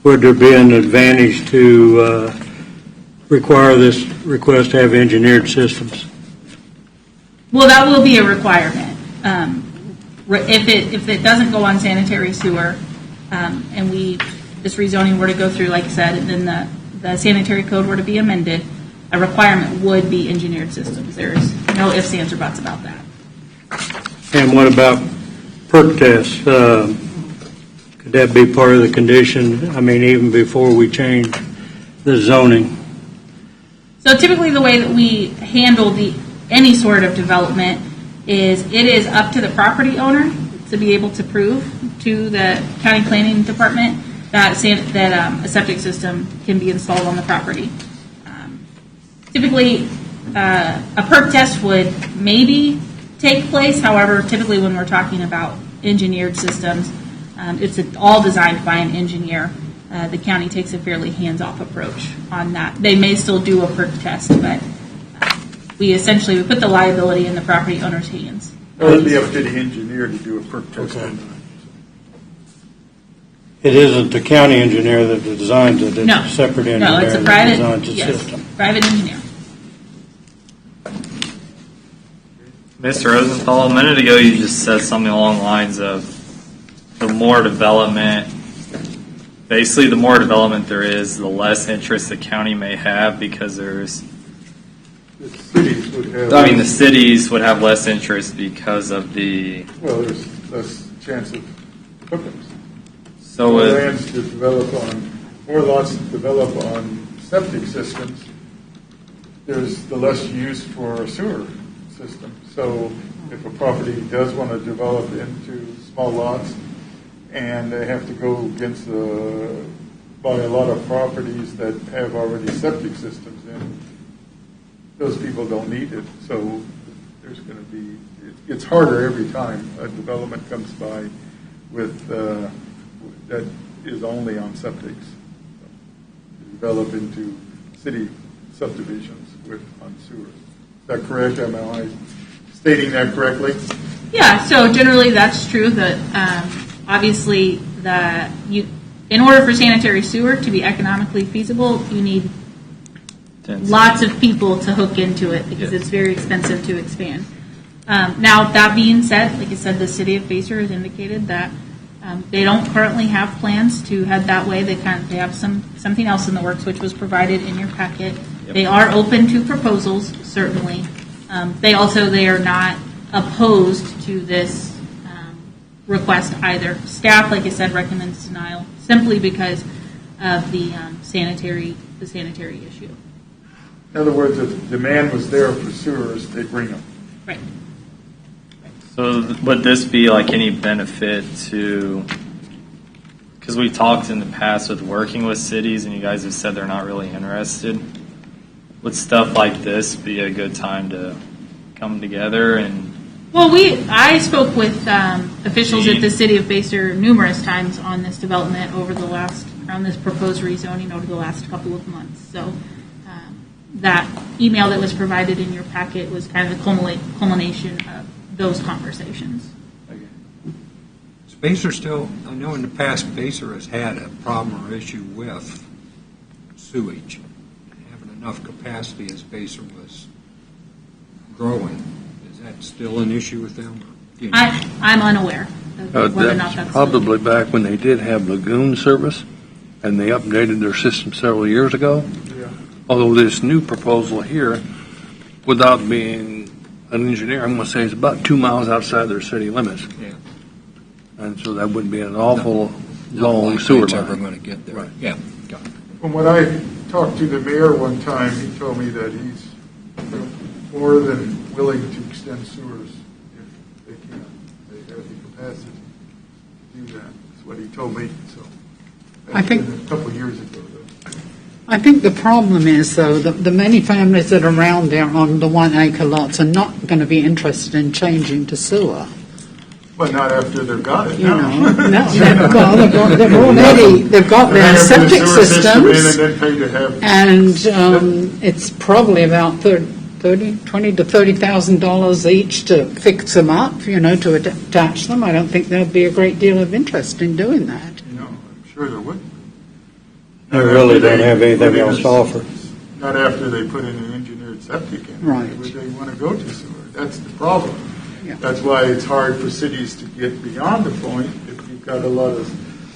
would there be an advantage to require this request to have engineered systems? Well, that will be a requirement. If it doesn't go on sanitary sewer, and this rezoning were to go through, like I said, and then the sanitary code were to be amended, a requirement would be engineered systems. There's no ifs, ands, or buts about that. And what about perk tests? Could that be part of the condition? I mean, even before we change the zoning? So typically the way that we handle any sort of development is it is up to the property owner to be able to prove to the county planning department that a septic system can be installed on the property. Typically, a perk test would maybe take place. However, typically when we're talking about engineered systems, it's all designed by an engineer. The county takes a fairly hands-off approach on that. They may still do a perk test, but we put the liability in the property owner's hands. It would be up to the engineer to do a perk test. Okay. It isn't the county engineer that designs it, it's No. a separate engineer No, it's a that designs the system. private engineer. Mr. Rosenthal, a minute ago you just said something along the lines of the more development, basically the more development there is, the less interest the county may have because there's, The cities would have. the cities would have less interest because of the, Well, there's less chance of hookups. so More with, lands to develop on, more lots to develop on septic systems, there's the less use for a sewer system. So if a property does want to develop into small lots and they have to go against buy a lot of properties that have already septic systems in, those people don't need it. So there's going to be, it's harder every time a development comes by with that is only on septics. Develop into city subdivisions on sewers. Is that correct? Am I stating that correctly? Yeah, so generally that's true. That obviously in order for sanitary sewer to be economically feasible, you need lots of people to hook into it because it's very expensive to expand. Now, that being said, like I said, the city of Basehor has indicated that they don't currently have plans to head that way. They have something else in the works, which was provided in your packet. Yep. They are open to proposals, certainly. They are not opposed to this request either. Staff, like I said, recommends denial simply because of the sanitary issue. In other words, if demand was there for sewers, they'd bring them. Right. so would this be like any benefit to, because we talked in the past with working with cities and you guys have said they're not really interested. Would stuff like this be a good time to come together and? Well, I spoke with officials at the city of Basehor numerous times on this development on this proposed rezoning over the last couple of months. So that email that was provided in your packet was kind of the culmination of those conversations. Is Basehor still, I know in the past Basehor has had a problem or issue with sewage, having enough capacity as Basehor was growing. Is that still an issue with them? I'm unaware of whether or not that's probably back when they did have lagoon service, and they updated their system several years ago. Yeah. Although this new proposal here, without being an engineer, I'm going to say it's about 2 miles outside their city limits. Yeah. And so that would be an awful long sewer It's line. ever going to get there. Right. Yeah. Got it. From what I talked to the mayor one time, he told me that he's more than willing to extend sewers if they can. They have the capacity to do that. That's what he told me, so. I think- That's been a couple of years ago, though. I think the problem is, though, that the many families that are around there on the 1 acre lots are not going to be interested in changing to sewer. But not after they've got it, You no. know, they've got their Have the septic sewer system in systems, and then pay to have. and it's probably about $20,000 to $30,000 each to fix them up, to attach them. I don't think there'd be a great deal of interest in doing that. No, I'm sure there wouldn't. They really don't have anything else to offer. Not after they put in an engineered septic in. Right. Would they want to go to sewer? That's the problem. Yeah. That's why it's hard for cities to get beyond the point if you've got a lot of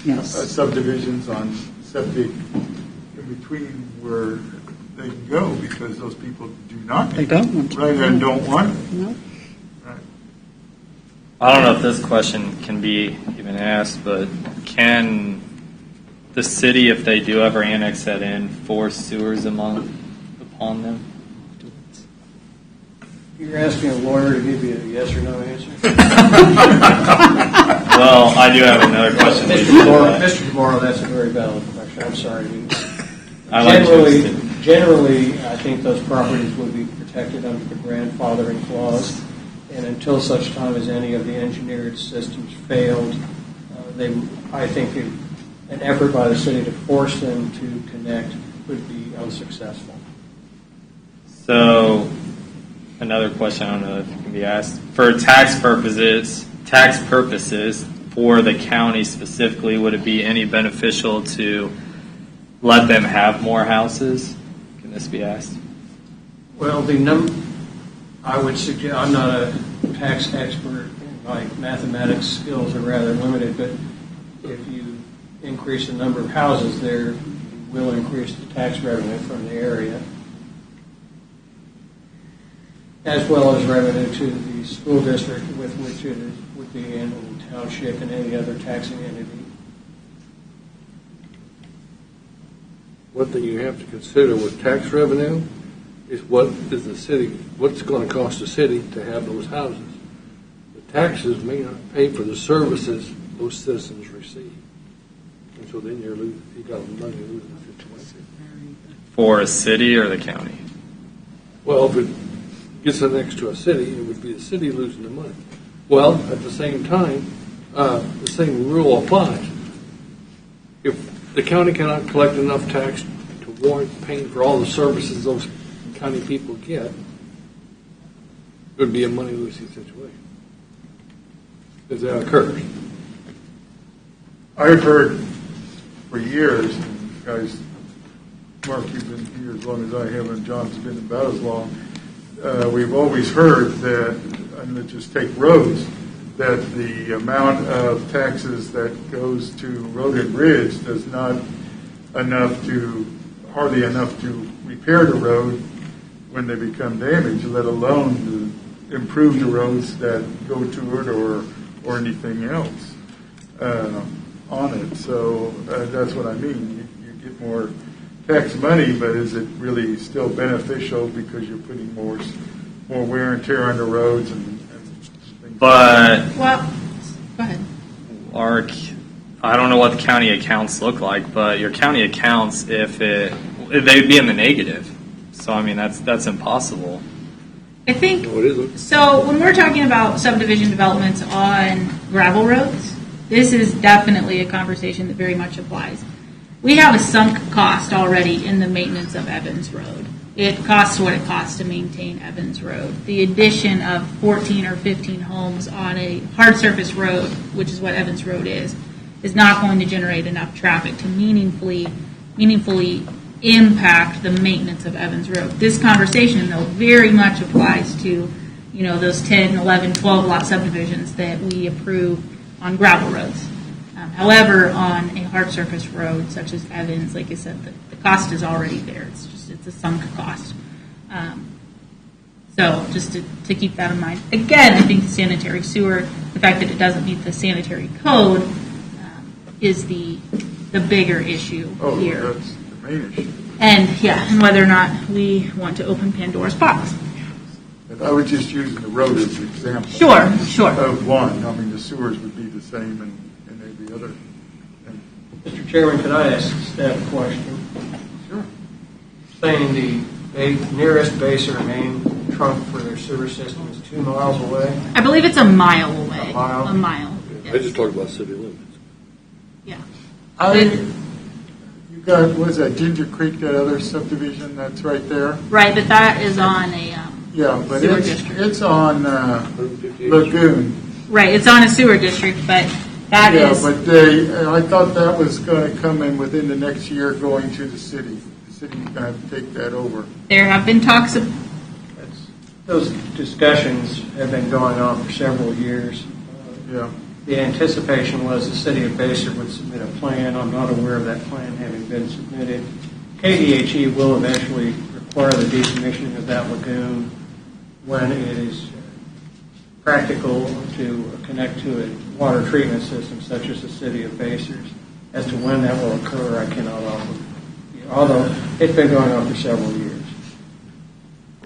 Yes. subdivisions on septic in between where they can go, because those people do not. They don't want to. Right, and don't want it. No. I don't know if this question can be even asked, but can the city, if they do ever annex that in, force sewers upon them? You're asking a lawyer to give you a yes or no answer? Well, I do have another question. Mr. DeMorrow, that's a very valid question. I'm sorry. I like Generally, I think those properties would be protected under the grandfathering clause, and until such time as any of the engineered systems failed, I think an effort by the city to force them to connect would be unsuccessful. So, another question, I don't know if it can be asked. For tax purposes, for the county specifically, would it be any beneficial to let them have more houses? Can this be asked? Well, I would suggest, I'm not a tax expert, my mathematics skills are rather limited, but if you increase the number of houses there, you will increase the tax revenue from the area, as well as revenue to the school district with which it would be in the township and any other taxing entity. One thing you have to consider with tax revenue is what's going to cost the city to have those houses. The taxes may not pay for the services those citizens receive. And so then you got a money losing situation. For a city or the county? Well, if it gets annexed to a city, it would be the city losing the money. Well, at the same time, the same rule applies. If the county cannot collect enough tax to warrant paying for all the services those county people get, it would be a money-losing situation. If that occurs. I've heard for years, and guys, Mark, you've been here as long as I have, and John's been about as long, we've always heard that, and let's just take roads, that the amount of taxes that goes to road and bridge does not hardly enough to repair the road when they become damaged, let alone to improve the roads that go to it or anything else on it. So that's what I mean. You get more tax money, but is it really still beneficial because you're putting more wear and tear on the roads and things? But Well, go ahead. I don't know what the county accounts look like, but your county accounts, they'd be in the negative. So I mean, that's impossible. I think, No, it isn't. so when we're talking about subdivision developments on gravel roads, this is definitely a conversation that very much applies. We have a sunk cost already in the maintenance of Evans Road. It costs what it costs to maintain Evans Road. The addition of 14 or 15 homes on a hard surface road, which is what Evans Road is not going to generate enough traffic to meaningfully impact the maintenance of Evans Road. This conversation, though, very much applies to, those 10, 11, 12 lot subdivisions that we approve on gravel roads. However, on a hard surface road such as Evans, like I said, the cost is already there. It's a sunk cost. So just to keep that in mind. Again, I think the sanitary sewer, the fact that it doesn't meet the sanitary code is the bigger issue here. Oh, that's the main issue. And whether or not we want to open Pandora's box. I was just using the road as an example. Sure, sure. Of one. I mean, the sewers would be the same in every other. Mr. Chairman, could I ask staff a question? Sure. Saying the nearest base or main trunk for their sewer system is 2 miles away? I believe it's a mile away. A mile? A mile. I just talked about city limits. Yeah. You got, what's that, Ginger Creek, that other subdivision that's right there? Right, but that is on a Yeah, but sewer it's, district. it's on Lagoon. Right, it's on a sewer district, but that is. Yeah, but they, I thought that was going to come in within the next year going to the city. The city's going to have to take that over. There have been talks of. Those discussions have been going on for several years. Yeah. The anticipation was the city of Basehor would submit a plan. I'm not aware of that plan having been submitted. KDHE will eventually require the decommissioning of that lagoon when it is practical to connect to a water treatment system such as the city of Basehor's. As to when that will occur, I cannot offer, although it's been going on for several years.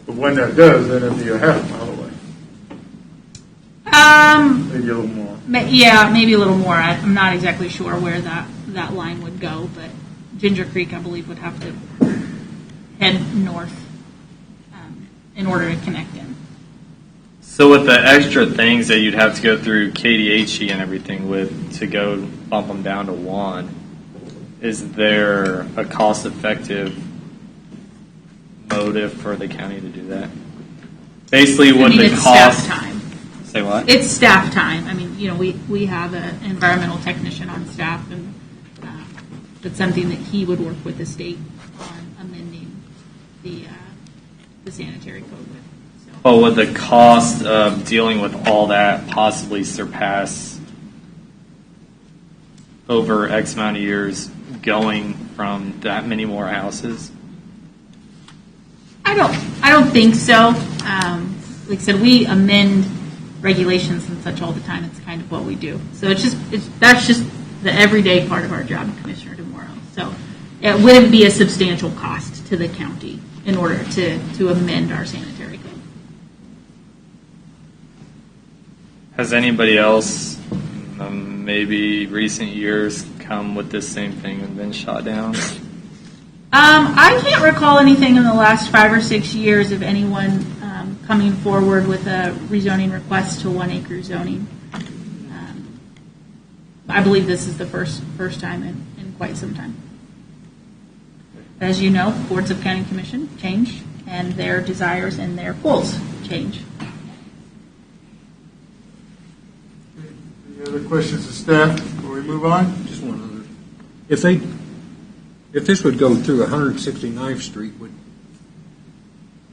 But when that does, then it'll be a half mile away. Maybe a little more. Yeah, maybe a little more. I'm not exactly sure where that line would go, but Ginger Creek, I believe, would have to head north in order to connect in. So with the extra things that you'd have to go through KDHE and everything with to go bump them down to 1, is there a cost-effective motive for the county to do that? Basically, what the it's cost. staff time. Say what? It's staff time. I mean, we have an environmental technician on staff, and it's something that he would work with the state on amending the sanitary code with. So. But would the cost of dealing with all that possibly surpass over X amount of years going from that many more houses? I don't think so. Like I said, we amend regulations and such all the time. It's kind of what we do. So that's just the everyday part of our job, Commissioner DeMoro. So it wouldn't be a substantial cost to the county in order to amend our sanitary code. Has anybody else, maybe recent years, come with this same thing and been shot down? I can't recall anything in the last 5 or 6 years of anyone coming forward with a rezoning request to 1 acre zoning. I believe this is the first time in quite some time. As you know, boards of county commission change, and their desires and their goals change. Any other questions of staff before we move on? Just one other. If this would go through 169th Street, would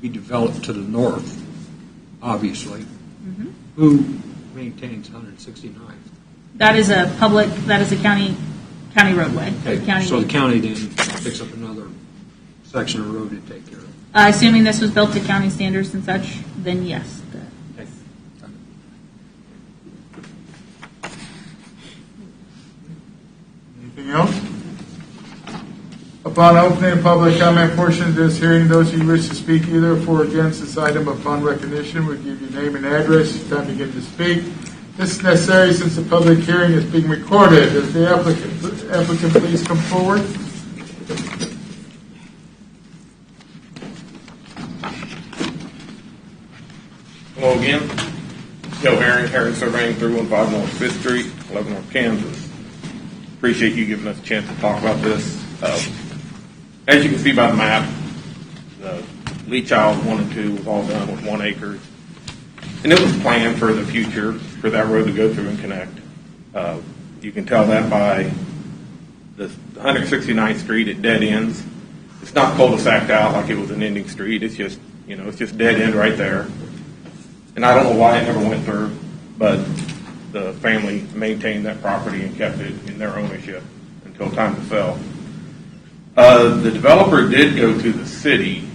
be developed to the north, obviously. Mm-hmm. Who maintains 169th? That is a county roadway. So the county then picks up another section of road to take care of. Assuming this was built to county standards and such, then yes. Anything else? Upon opening the public comment portion of this hearing, those who wish to speak either for or against this item upon recognition will give you name and address. It's time to get to speak. This is necessary since the public hearing is being recorded. Does the applicant please come forward? Hello again. Joe Herring Surveying, 315 North 5th Street, Leavenworth, Kansas. Appreciate you giving us a chance to talk about this. As you can see by the map, the Lee Child 1 and 2 was all done with 1 acre. And it was planned for the future for that road to go through and connect. You can tell that by the 169th Street, it dead ends. It's not cul-de-saced out like it was an ending street. It's just, it's just dead end right there. And I don't know why it never went through, but the family maintained that property and kept it in their ownership until time to sell. The developer did go to the city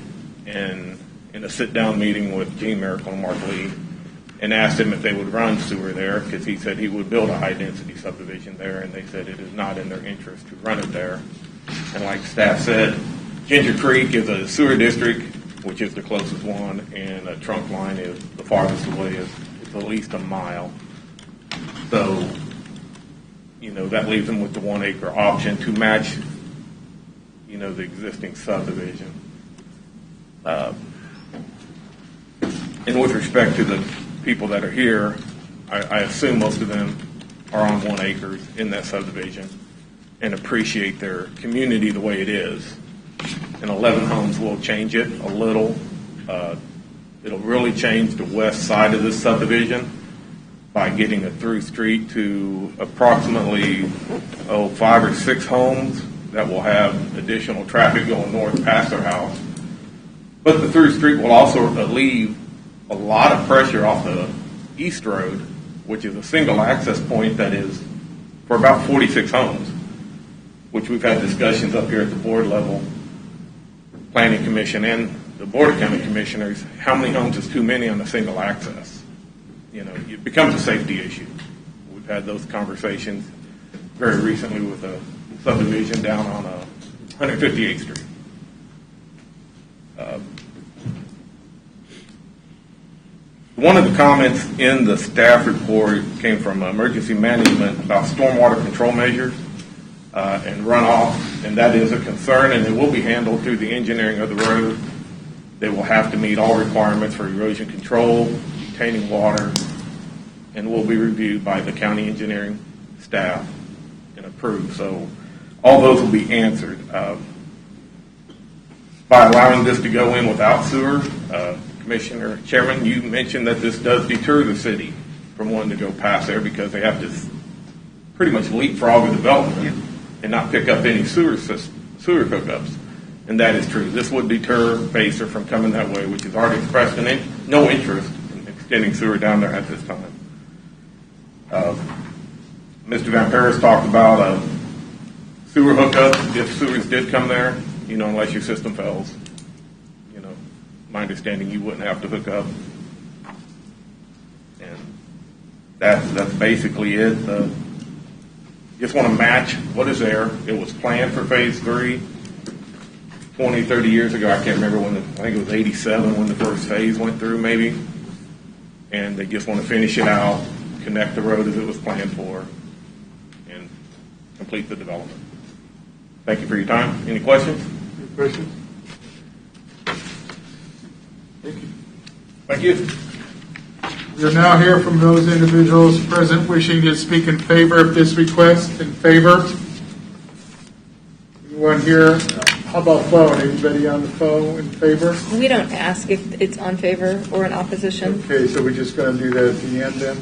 in a sit-down meeting with Gene Miracle and Mark Lee and asked him if they would run sewer there because he said he would build a high-density subdivision there, and they said it is not in their interest to run it there. And like staff said, Ginger Creek is a sewer district. which is the closest one, and a trunk line is the farthest away, is at least a mile. So, that leaves them with the 1 acre option to match, the existing subdivision. And with respect to the people that are here, I assume most of them are on 1 acre in that subdivision and appreciate their community the way it is. And 11 homes will change it a little. It'll really change the west side of this subdivision by getting a through street to approximately 5 or 6 homes that will have additional traffic going north past their house. But the through street will also relieve a lot of pressure off the East Road, which is a single access point that is for about 46 homes, which we've had discussions up here at the board level, Planning Commission and the Board of County Commissioners, how many homes is too many on a single access? It becomes a safety issue. We've had those conversations very recently with a subdivision down on 158th Street. One of the comments in the staff report came from emergency management about stormwater control measures and runoff, and that is a concern, and it will be handled through the engineering of the road. They will have to meet all requirements for erosion control, retaining water, and will be reviewed by the county engineering staff and approved. So all those will be answered. By allowing this to go in without sewer, Commissioner Chairman, you mentioned that this does deter the city from wanting to go past there because they have to pretty much leapfrog the development and not pick up any sewer hookups. And that is true. This would deter Pacer from coming that way, which has already expressed no interest in extending sewer down there at this time. Mr. Van Paris talked about sewer hookups if sewers did come there, unless your system fails. My understanding, you wouldn't have to hook up. And that's basically it. Just want to match what is there. It was planned for phase 3 20, 30 years ago. I can't remember when, I think it was 87 when the first phase went through maybe. And they just want to finish it out, connect the road as it was planned for, and complete the development. Thank you for your time. Any questions? Any questions? Thank you. We'll now hear from those individuals present wishing to speak in favor of this request. In favor? Anyone here? How about phone? Anybody on the phone in favor? We don't ask if it's on favor or in opposition. Okay, so we're just going to do that at the end then?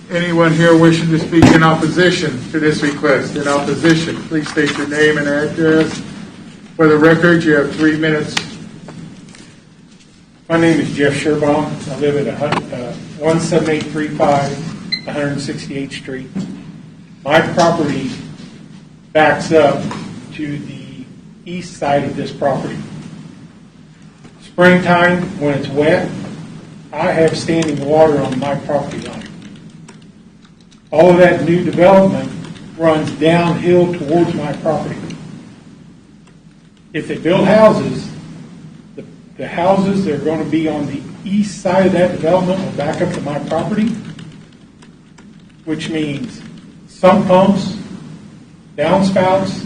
Okay. Anyone here wishing to speak in opposition to this request? In opposition, please state your name and address. For the record, you have 3 minutes. My name is Jeff Sherbaum. I live at 17835 168th Street. My property backs up to the east side of this property. Springtime, when it's wet, I have standing water on my property line. All of that new development runs downhill towards my property. If they build houses, the houses that are going to be on the east side of that development will back up to my property, which means sump pumps, downspouts,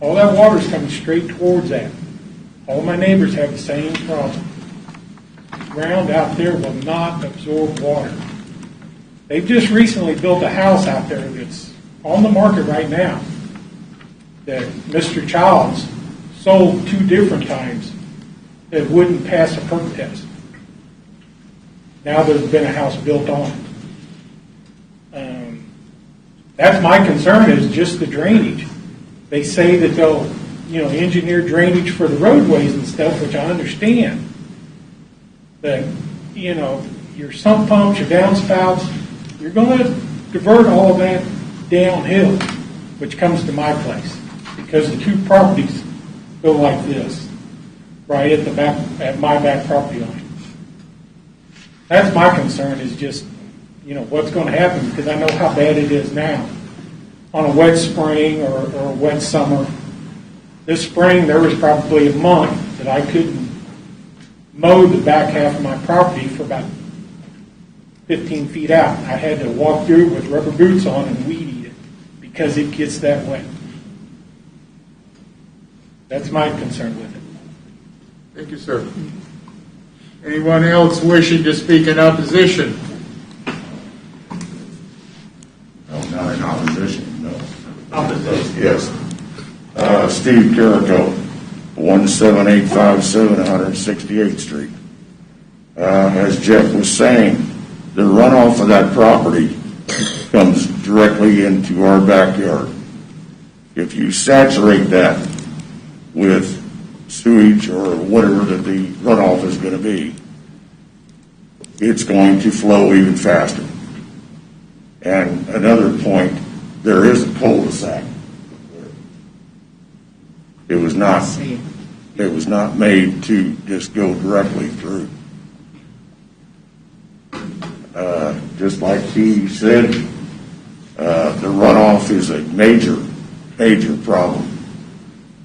all that water is coming straight towards that. All my neighbors have the same problem. The ground out there will not absorb water. They've just recently built a house out there that's on the market right now that Mr. Childs sold 2 different times that wouldn't pass a perk test. Now there's been a house built on it. That's my concern, is just the drainage. They say that they'll, engineer drainage for the roadways and stuff, which I understand. But, your sump pumps, your downspouts, you're going to divert all of that downhill, which comes to my place, because the 2 properties go like this, right at the back, at my back property line. That's my concern, is just, what's going to happen, because I know how bad it is now. On a wet spring or a wet summer, This spring, there was probably a month that I couldn't mow the back half of my property for about 15 feet out. I had to walk through with rubber boots on and weed eat it because it gets that wet. That's my concern with it. Thank you, sir. Anyone else wishing to speak in opposition? No, not in opposition, no. Opposition. Yes. Steve Carrico, 17857 168th Street. As Jeff was saying, the runoff of that property comes directly into our backyard. If you saturate that with sewage or whatever that the runoff is going to be, it's going to flow even faster. And another point, there is a cul-de-sac. It was not made to just go directly through. Just like he said, the runoff is a major problem.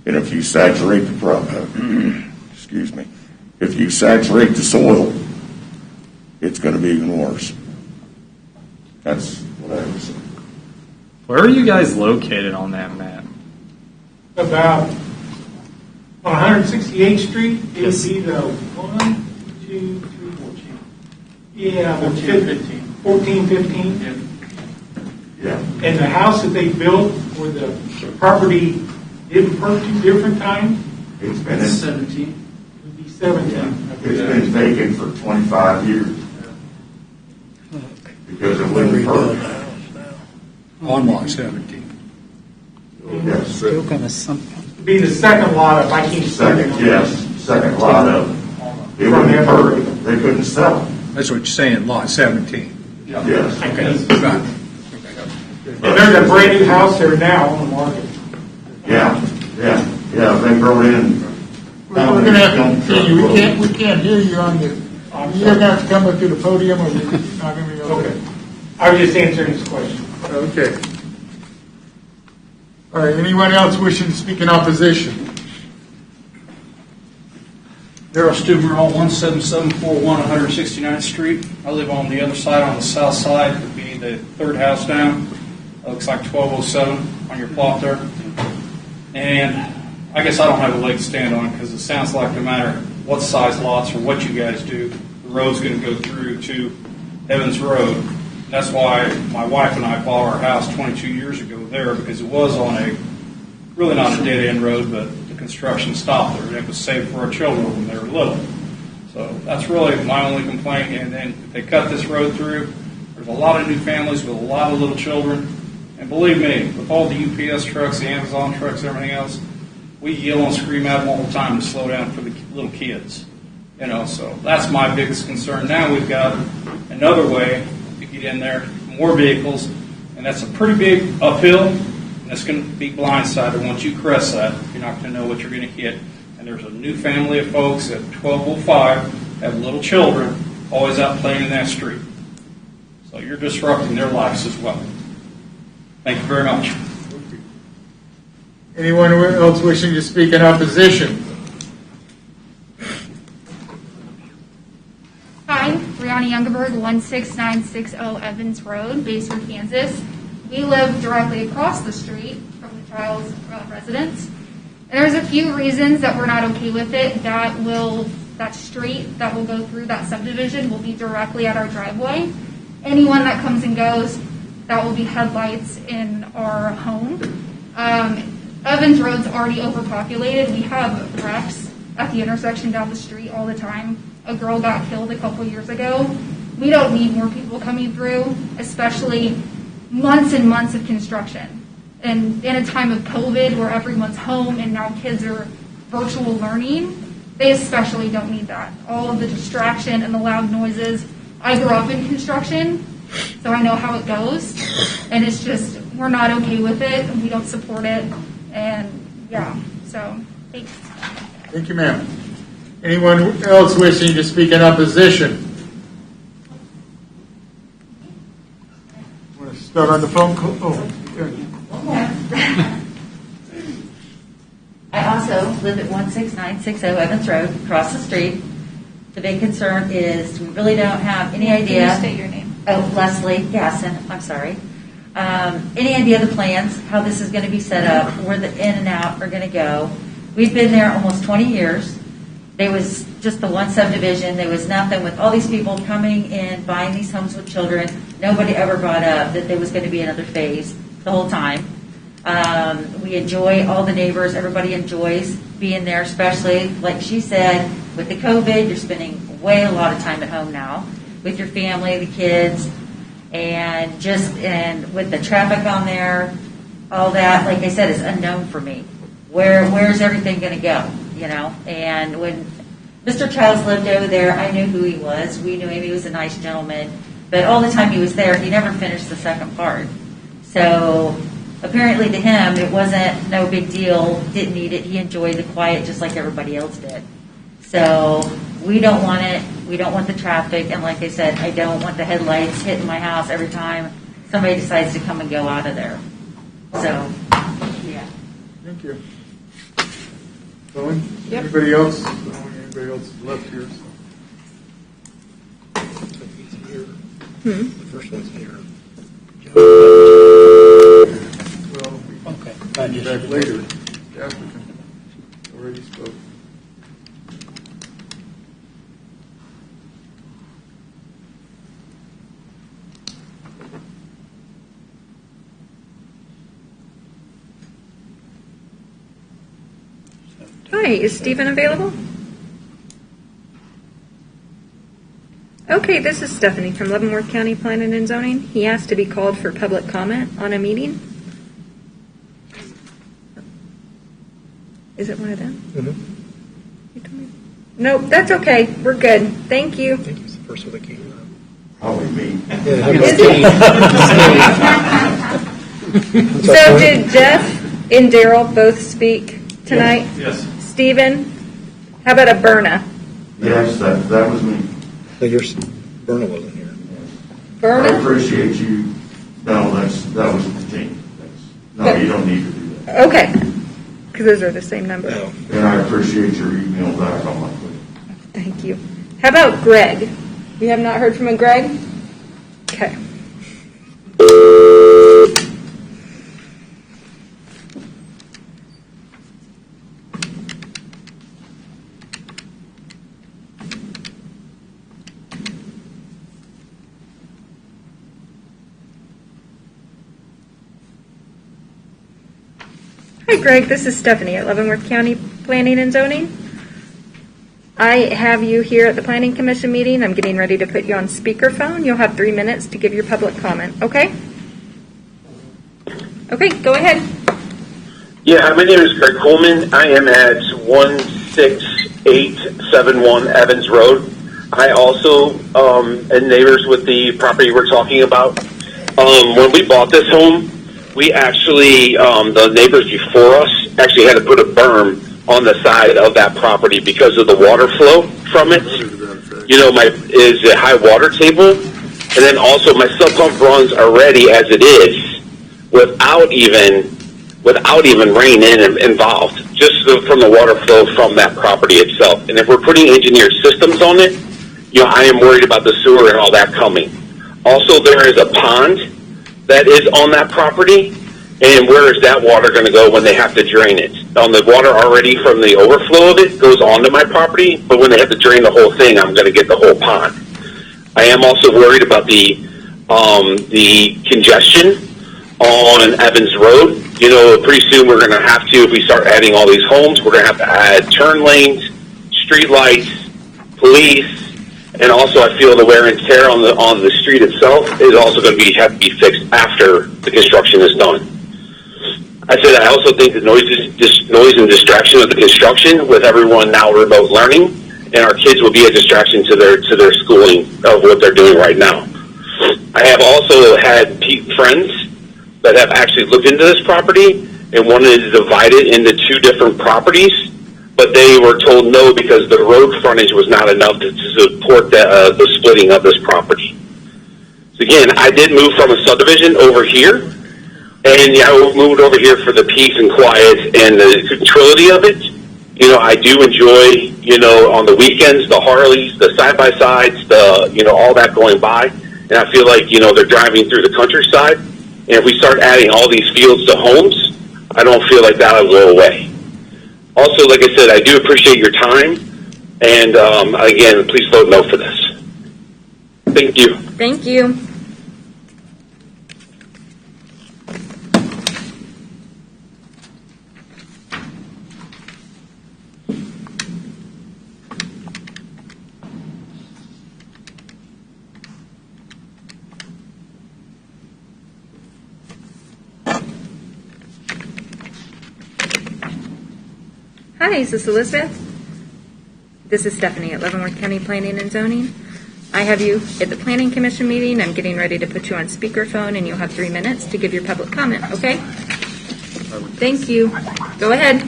And if you saturate the excuse me, if you saturate the soil, it's going to be even worse. That's what I was saying. Where are you guys located on that map? About on 168th Street, it would be the 1, 2, 3, 14. Yeah, the 14, 15. Yeah. And the house that they built where the property didn't perk 2 different times? It's been 17. It would be 17. It's been vacant for 25 years. Because it wouldn't perk. On lot 17. Yes. Still going to Be the second lot, if I keep Second lot of it. It wouldn't perk. They couldn't sell it. That's what you're saying, lot 17. Yes. Got it. And there's a brand new house there now on the market. Yeah. They wrote in. We're going to have to continue. We can't hear you on the. You're going to have to come up to the podium, or you're not going to be able to. Okay. I was just answering his question. Okay. All right. Anyone else wishing to speak in opposition? Darrell Stuber, 17741 169th Street. I live on the other side, on the south side, would be the third house down. It looks like 1207 on your plot there. And I guess I don't have a leg to stand on because it sounds like no matter what size lots or what you guys do, the road's going to go through to Evans Road. And that's why my wife and I bought our house 22 years ago there, because it was on a, really not a dead-end road, but the construction stopped there, and it was saved for our children when they were little. So that's really my only complaint. And then if they cut this road through, there's a lot of new families with a lot of little children. And believe me, with all the UPS trucks, the Amazon trucks, everything else, we yell and scream at them all the time to slow down for the little kids. So that's my biggest concern. Now we've got another way to get in there, more vehicles, and that's a pretty big uphill, and it's going to be blindsided. Once you crest that, you're not going to know what you're going to hit. And there's a new family of folks at 1205 have little children always out playing in that street. So you're disrupting their lives as well. Thank you very much. Anyone else wishing to speak in opposition? Hi, Brianna Youngerberg, 16960 Evans Road, Basehor, Kansas. We live directly across the street from the child's residence. And there's a few reasons that we're not okay with it. That street that will go through that subdivision will be directly at our driveway. Anyone that comes and goes, that will be headlights in our home. Evans Road's already overpopulated. We have wrecks at the intersection down the street all the time. A girl got killed a couple years ago. We don't need more people coming through, especially months and months of construction. And in a time of COVID where everyone's home and now kids are virtual learning, they especially don't need that. All of the distraction and the loud noises. I grew up in construction, so I know how it goes. And it's just, we're not okay with it, and we don't support it. And yeah, so thanks. Thank you, ma'am. Anyone else wishing to speak in opposition? Want to start on the phone call? Oh, good. I also live at 16960 Evans Road, across the street. The big concern is we really don't have any idea. Can you state your name? Oh, Leslie Gasson, I'm sorry. Any idea of the plans, how this is going to be set up, where the in and out are going to go. We've been there almost 20 years. There was just the one subdivision. There was nothing with all these people coming in, buying these homes with children. Nobody ever brought up that there was going to be another phase the whole time. We enjoy all the neighbors. Everybody enjoys being there, especially, like she said, with the COVID, you're spending a lot of time at home now with your family, the kids, and with the traffic on there, all that, like I said, is unknown for me. Where's everything going to go, you know? And when Mr. Childs lived over there, I knew who he was. We knew him. He was a nice gentleman. But all the time he was there, he never finished the second part. So apparently to him, it wasn't no big deal, didn't need it. He enjoyed the quiet just like everybody else did. So we don't want it. We don't want the traffic. And like I said, I don't want the headlights hitting my house every time somebody decides to come and go out of there. So, yeah. Thank you. Owen? Yep. Anybody else? Anybody else left here? Hmm. The first one's here. Well, Okay. we'll be back later. The applicant already spoke. Hi, is Stephen available? Okay, this is Stephanie from Leavenworth County Planning and Zoning. He asked to be called for public comment on a meeting. Is it one of them? You told me. Nope, that's okay. We're good. Thank you. I think he's the first one that came up. Probably me. Is it? So did Jeff and Daryl both speak tonight? Yes. Stephen, how about a Berna? Yes, that was me. No, Berna wasn't here. I Berna? appreciate you. No, that was the team. No, you don't need to do that. Okay, because those are the same number. And I appreciate your email back on my quick. Thank you. How about Greg? We have not heard from a Greg? Okay. Hi, Greg. This is Stephanie at Leavenworth County Planning and Zoning. I have you here at the Planning Commission meeting. I'm getting ready to put you on speakerphone. You'll have 3 minutes to give your public comment, okay? Okay, go ahead. Yeah, my name is Greg Coleman. I am at 16871 Evans Road. I also am neighbors with the property we're talking about. When we bought this home, we actually, the neighbors before us actually had to put a berm on the side of that property because of the water flow from it. You know, is a high water table, and then also my sub pump runs already as it is without even rain involved, just from the water flow from that property itself. And if we're putting engineered systems on it, you know, I am worried about the sewer and all that coming. Also, there is a pond that is on that property, and where is that water going to go when they have to drain it? The water already from the overflow of it goes onto my property, but when they have to drain the whole thing, I'm going to get the whole pond. I am also worried about the congestion on Evans Road. You know, pretty soon we're going to have to, if we start adding all these homes, we're going to have to add turn lanes, street lights, police, and also I feel the wear and tear on the street itself is also going to have to be fixed after the construction is done. I said I also think the noise and distraction of the construction, with everyone now remote learning, and our kids will be a distraction to their schooling of what they're doing right now. I have also had friends that have actually looked into this property and wanted to divide it into 2 different properties, but they were told no because the road frontage was not enough to support the splitting of this property. So again, I did move from a subdivision over here, and I moved over here for the peace and quiet and the tranquility of it. I do enjoy, on the weekends, the Harleys, the side-by-sides, all that going by. And I feel like, they're driving through the countryside. And if we start adding all these fields to homes, I don't feel like that'll go away. Also, like I said, I do appreciate your time. And again, please vote no for this. Thank you. Thank you. Hi, is this Elizabeth? This is Stephanie at Leavenworth County Planning and Zoning. I have you at the Planning Commission meeting. I'm getting ready to put you on speakerphone, and you'll have 3 minutes to give your public comment, okay? Thank you. Go ahead.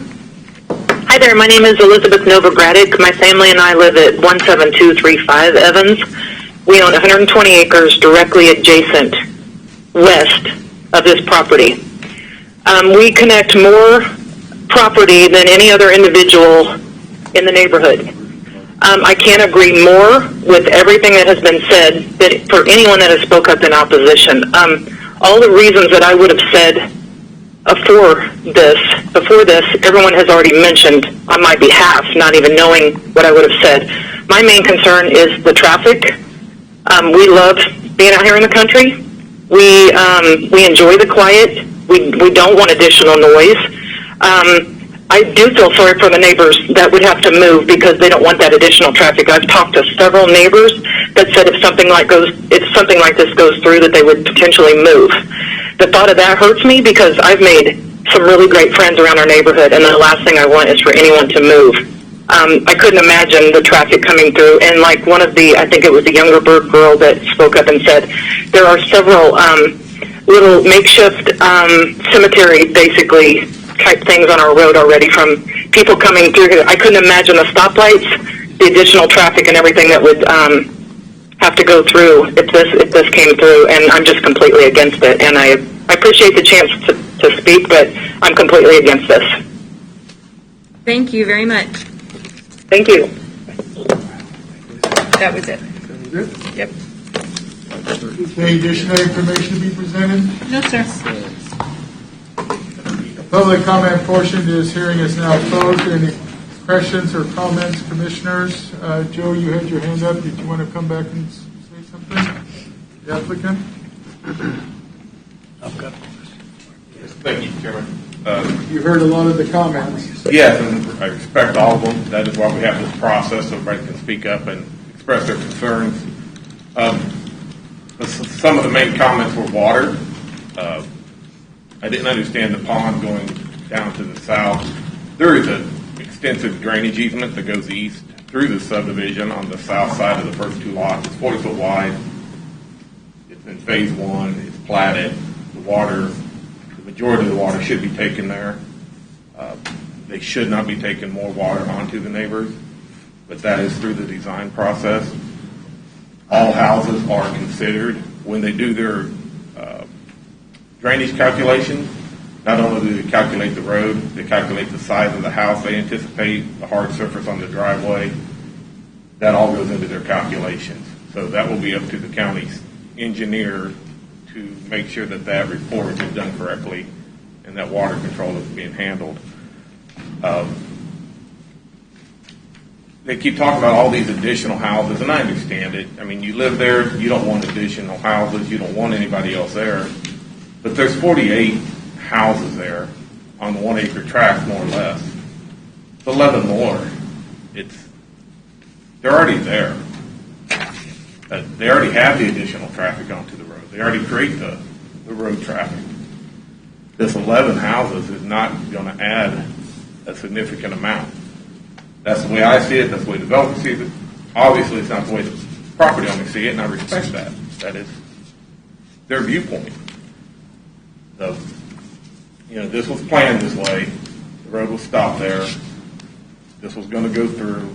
Hi there, my name is Elizabeth Novogradic. My family and I live at 17235 Evans. We own 120 acres directly adjacent west of this property. We connect more property than any other individual in the neighborhood. I can't agree more with everything that has been said for anyone that has spoke up in opposition. All the reasons that I would have said before this, everyone has already mentioned on my behalf, not even knowing what I would have said. My main concern is the traffic. We love being out here in the country. We enjoy the quiet. We don't want additional noise. I do feel sorry for the neighbors that would have to move because they don't want that additional traffic. I've talked to several neighbors that said if something like this goes through, that they would potentially move. The thought of that hurts me because I've made some really great friends around our neighborhood, and the last thing I want is for anyone to move. I couldn't imagine the traffic coming through. And like I think it was the Younger Bird girl that spoke up and said, there are several little makeshift cemetery, basically, type things on our road already from people coming through here. I couldn't imagine the stoplights, the additional traffic and everything that would have to go through if this came through, and I'm just completely against it. And I appreciate the chance to speak, but I'm completely against this. Thank you very much. Thank you. That was it. Yep. Any additional information to be presented? No, sir. Public comment portion of this hearing is now closed. Any questions or comments, commissioners? Joe, you had your hand up. Did you want to come back and say something? The applicant? I've got Thank you, Chairman. You heard a lot of the comments. Yes, and I respect all of them. That is why we have this process so everybody can speak up and express their concerns. Some of the main comments were water. I didn't understand the pond going down to the south. There is an extensive drainage easement that goes east through the subdivision on the south side of the first two lots. It's 40 foot wide. It's in phase one. It's platted. The majority of the water should be taken there. They should not be taking more water onto the neighbors, but that is through the design process. All houses are considered when they do their drainage calculations. Not only do they calculate the road, they calculate the size of the house they anticipate, the hard surface on the driveway. That all goes into their calculations. So that will be up to the county's engineer to make sure that that report is done correctly and that water control is being handled. They keep talking about all these additional houses, and I understand it. I mean, you live there, you don't want additional houses, you don't want anybody else there. But there's 48 houses there on the 1 acre tract, more or less. It's 11 more. They're already there. They already have the additional traffic onto the road. They already create the road traffic. This 11 houses is not going to add a significant amount. That's the way I see it. That's the way developers see it. Obviously, it's not the way the property owners see it, and I respect that. That is their viewpoint. This was planned this way. The road was stopped there. This was going to go through.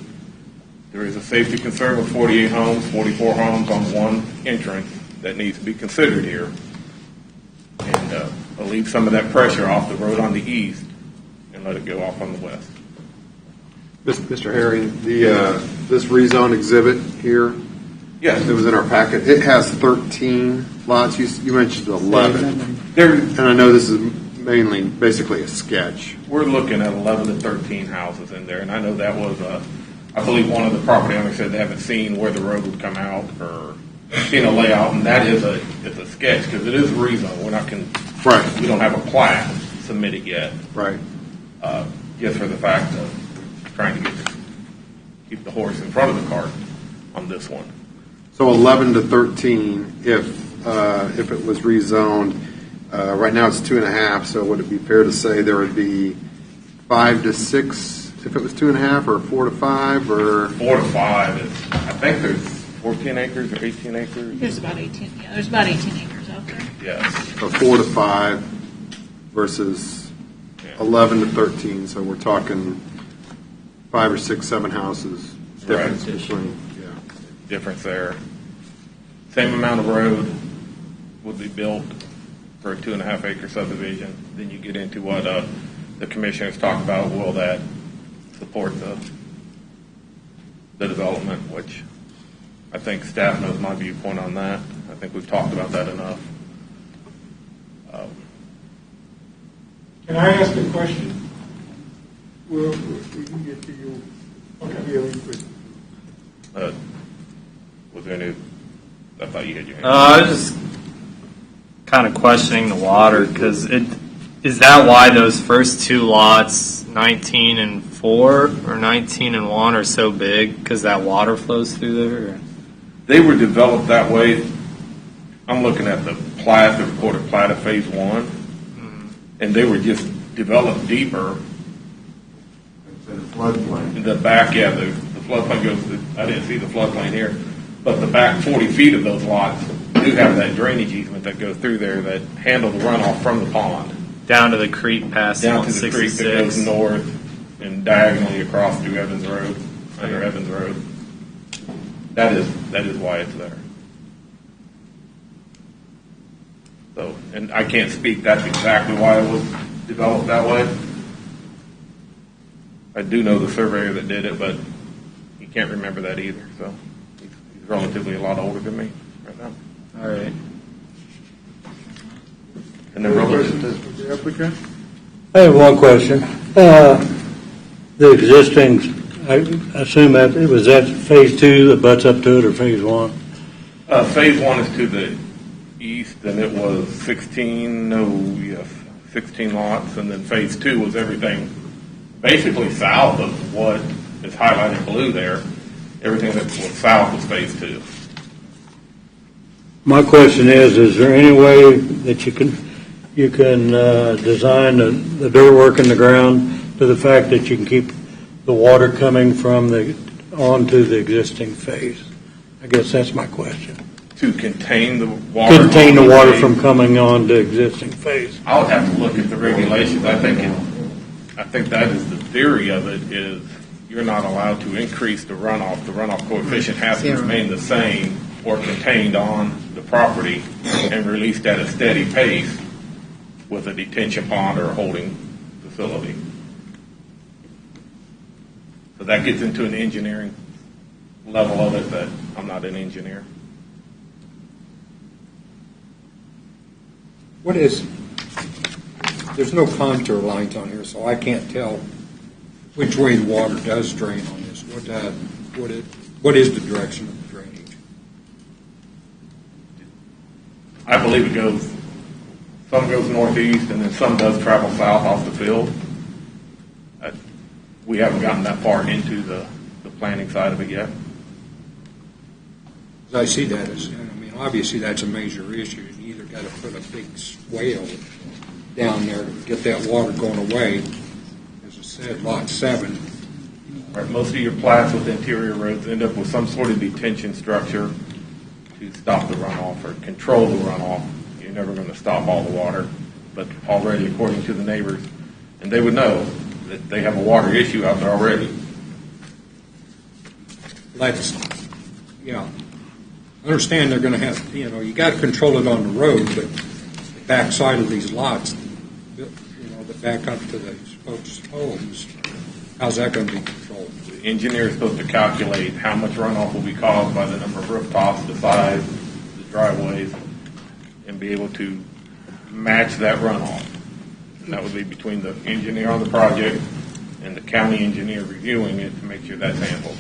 There is a safety concern with 48 homes, 44 homes on one entrance that needs to be considered here. And relieve some of that pressure off the road on the east and let it go off on the west. Mr. Herring, this rezone exhibit here? Yes. It was in our packet. It has 13 lots. You mentioned 11. There, And I know this is mainly, basically a sketch. we're looking at 11 to 13 houses in there, and I know that was, I believe one of the property owners said they haven't seen where the road would come out or seen a layout, and that is it's a sketch, because it is a rezone. We're not Right. we don't have a plat submitted yet. Right. Just for the fact of trying to keep the horse in front of the cart on this one. So 11 to 13, if it was rezoned, right now it's 2.5, so would it be fair to say there would be 5 to 6 if it was 2.5, or 4 to 5, or? 4 to 5 is, I think there's 14 acres or 18 acres. There's about 18, yeah, there's about 18 acres out there. Yes. So 4 to 5 versus 11 to 13, so we're talking 5 or 6, 7 houses difference Right. between, Difference there. Same amount of road would be built for a 2.5 acre subdivision. Then you get into what the commissioners talk about. Will that support the development? Which I think staff knows my viewpoint on that. I think we've talked about that enough. Can I ask a question? We can get to you. Was there any? I thought you had your hand. I was just kind of questioning the water, because is that why those first two lots, 19 and 4 or 19 and 1, are so big? Because that water flows through there? Or? They were developed that way. I'm looking at the plat, the recorded plat of phase 1, and they were just developed deeper. the floodplain. In the back, yeah, the floodplain goes, I didn't see the floodplain here, but the back 40 feet of those lots do have that drainage easement that goes through there that handle the runoff from the pond. Down to the creek past Down to the creek 66. that goes north and diagonally across through Evans Road, under Evans Road. That is why it's there. So, and I can't speak, that's exactly why it was developed that way. I do know the surveyor that did it, but he can't remember that either, so he's relatively a lot older than me right now. All right. And they're relative. Questions for the applicant? I have one question. The existing, I assume that it was that phase 2 that butts up to it, or phase 1? Phase 1 is to the east, and it was 16 lots, and then phase 2 was everything basically south of what is highlighted blue there. Everything that was south was phase 2. My question is there any way that you can design the dirt work in the ground to the fact that you can keep the water coming from onto the existing phase? I guess that's my question. To contain the water. Contain the water from coming on to existing phase. I would have to look at the regulations. I think that is the theory of it, is you're not allowed to increase the runoff. The runoff coefficient has to remain the same or contained on the property and released at a steady pace with a detention pond or a holding facility. So that gets into an engineering level of it that I'm not an engineer. There's no contour lines on here, so I can't tell which way the water does drain on this. What is the direction of the drainage? I believe it goes, some goes northeast and then some does travel south off the field. We haven't gotten that far into the planning side of it yet. As I see that as, obviously that's a major issue. You either got to put a big swale down there to get that water going away. As I said, lot 7. Right, most of your plats with interior roads end up with some sort of detention structure to stop the runoff or control the runoff. You're never going to stop all the water, but already, according to the neighbors, and they would know that they have a water issue out there already. That's, I understand they're going to have, you got to control it on the road, but the backside of these lots, that back up to these folks' homes, how's that going to be controlled? The engineer is supposed to calculate how much runoff will be caused by the number of rooftops, the size, the driveways, and be able to match that runoff. And that would be between the engineer on the project and the county engineer reviewing it to make sure that's handled.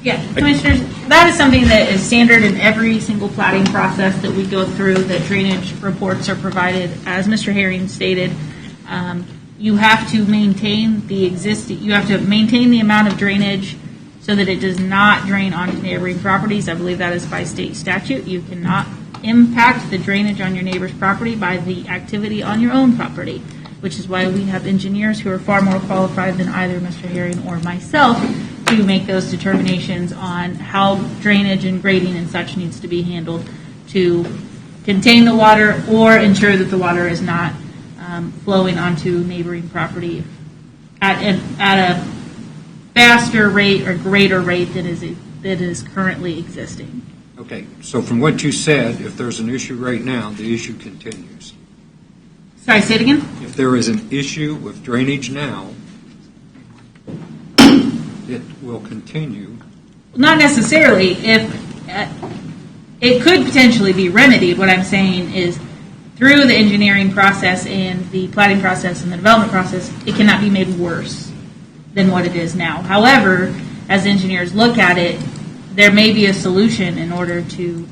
Yeah, Commissioners, that is something that is standard in every single plating process that we go through, that drainage reports are provided. As Mr. Herring stated, you have to maintain the amount of drainage so that it does not drain onto neighboring properties. I believe that is by state statute. You cannot impact the drainage on your neighbor's property by the activity on your own property, which is why we have engineers who are far more qualified than either Mr. Herring or myself to make those determinations on how drainage and grading and such needs to be handled to contain the water or ensure that the water is not flowing onto neighboring property at a faster rate or greater rate than is currently existing. Okay, so from what you said, if there's an issue right now, the issue continues. Sorry, say it again? If there is an issue with drainage now, it will continue. Not necessarily. If it could potentially be remedied, what I'm saying is through the engineering process and the planning process and the development process, it cannot be made worse than what it is now. However, as engineers look at it, there may be a solution in order to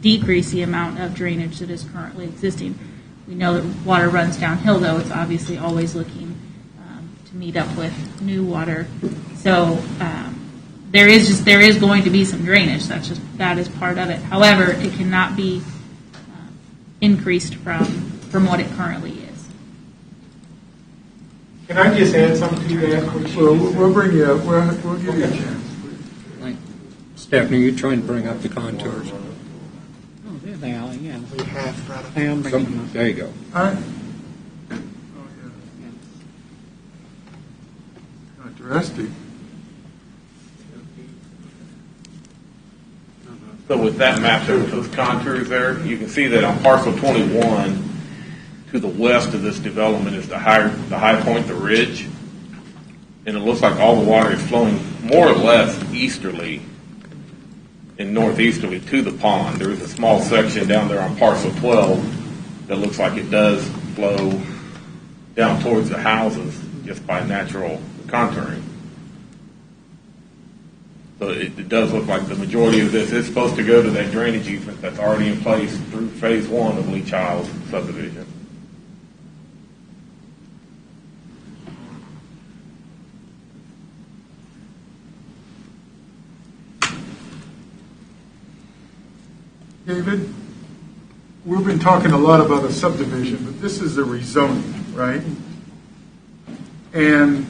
decrease the amount of drainage that is currently existing. We know that water runs downhill, though. It's obviously always looking to meet up with new water. So there is going to be some drainage. That is part of it. However, it cannot be increased from what it currently is. Can I just add something to that? We'll bring you up. We'll give you a chance. Stephanie, you're trying to bring up the contours. Oh, there they are, yeah. We have ratified. I am bringing them up. There you go. All right. Interesting. So with that map there with those contours there, you can see that on parcel 21, to the west of this development is the high point, the ridge. And it looks like all the water is flowing more or less easterly and northeasterly to the pond. There is a small section down there on parcel 12 that looks like it does flow down towards the houses just by natural contouring. So it does look like the majority of this is supposed to go to that drainage easement that's already in place through phase 1 of Lee Childs subdivision. David, we've been talking a lot about a subdivision, but this is a rezoning, right? And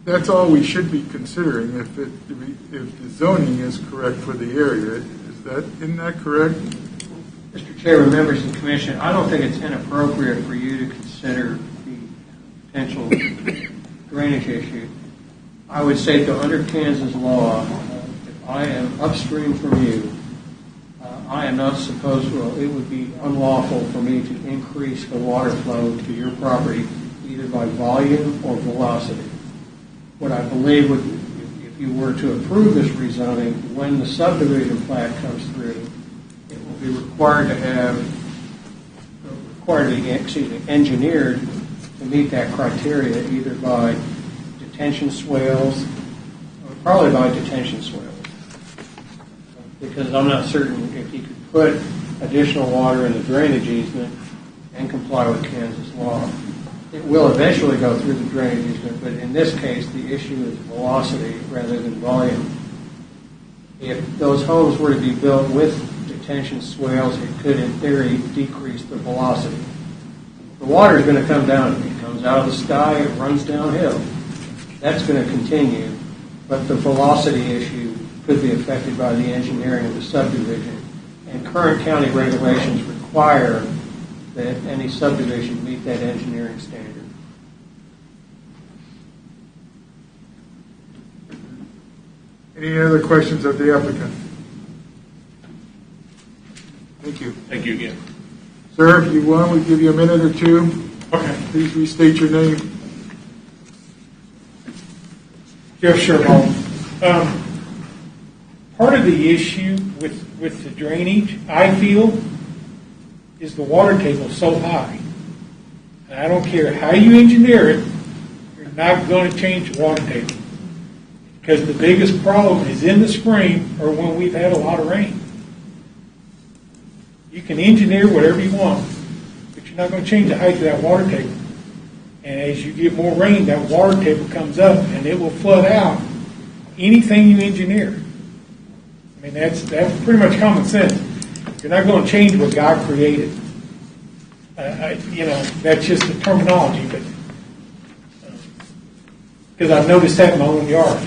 that's all we should be considering if the zoning is correct for the area. Isn't that correct? Mr. Chairman, members of the commission, I don't think it's inappropriate for you to consider the potential drainage issue. I would say that under Kansas law, if I am upstream from you, I am not supposed to, it would be unlawful for me to increase the water flow to your property either by volume or velocity. What I believe would, if you were to approve this rezoning, when the subdivision plat comes through, it will be required to be engineered to meet that criteria either by detention swales, or probably by detention swales. Because I'm not certain if you could put additional water in the drainage easement and comply with Kansas law. It will eventually go through the drainage easement, but in this case, the issue is velocity rather than volume. If those homes were to be built with detention swales, it could, in theory, decrease the velocity. The water is going to come down. It comes out of the sky, it runs downhill. That's going to continue, but the velocity issue could be affected by the engineering of the subdivision. And current county regulations require that any subdivision meet that engineering standard. Any other questions of the applicant? Thank you. Thank you again. Sir, if you want, we'll give you a minute or two. Okay. Please restate your name. Jeff Sherman. Part of the issue with the drainage, I feel, is the water table so high. And I don't care how you engineer it, you're not going to change the water table. Because the biggest problem is in the spring or when we've had a lot of rain. You can engineer whatever you want, but you're not going to change the height of that water table. And as you get more rain, that water table comes up and it will flood out anything you engineer. I mean, that's pretty much common sense. You're not going to change what God created. That's just the terminology, but because I've noticed that in my own yard.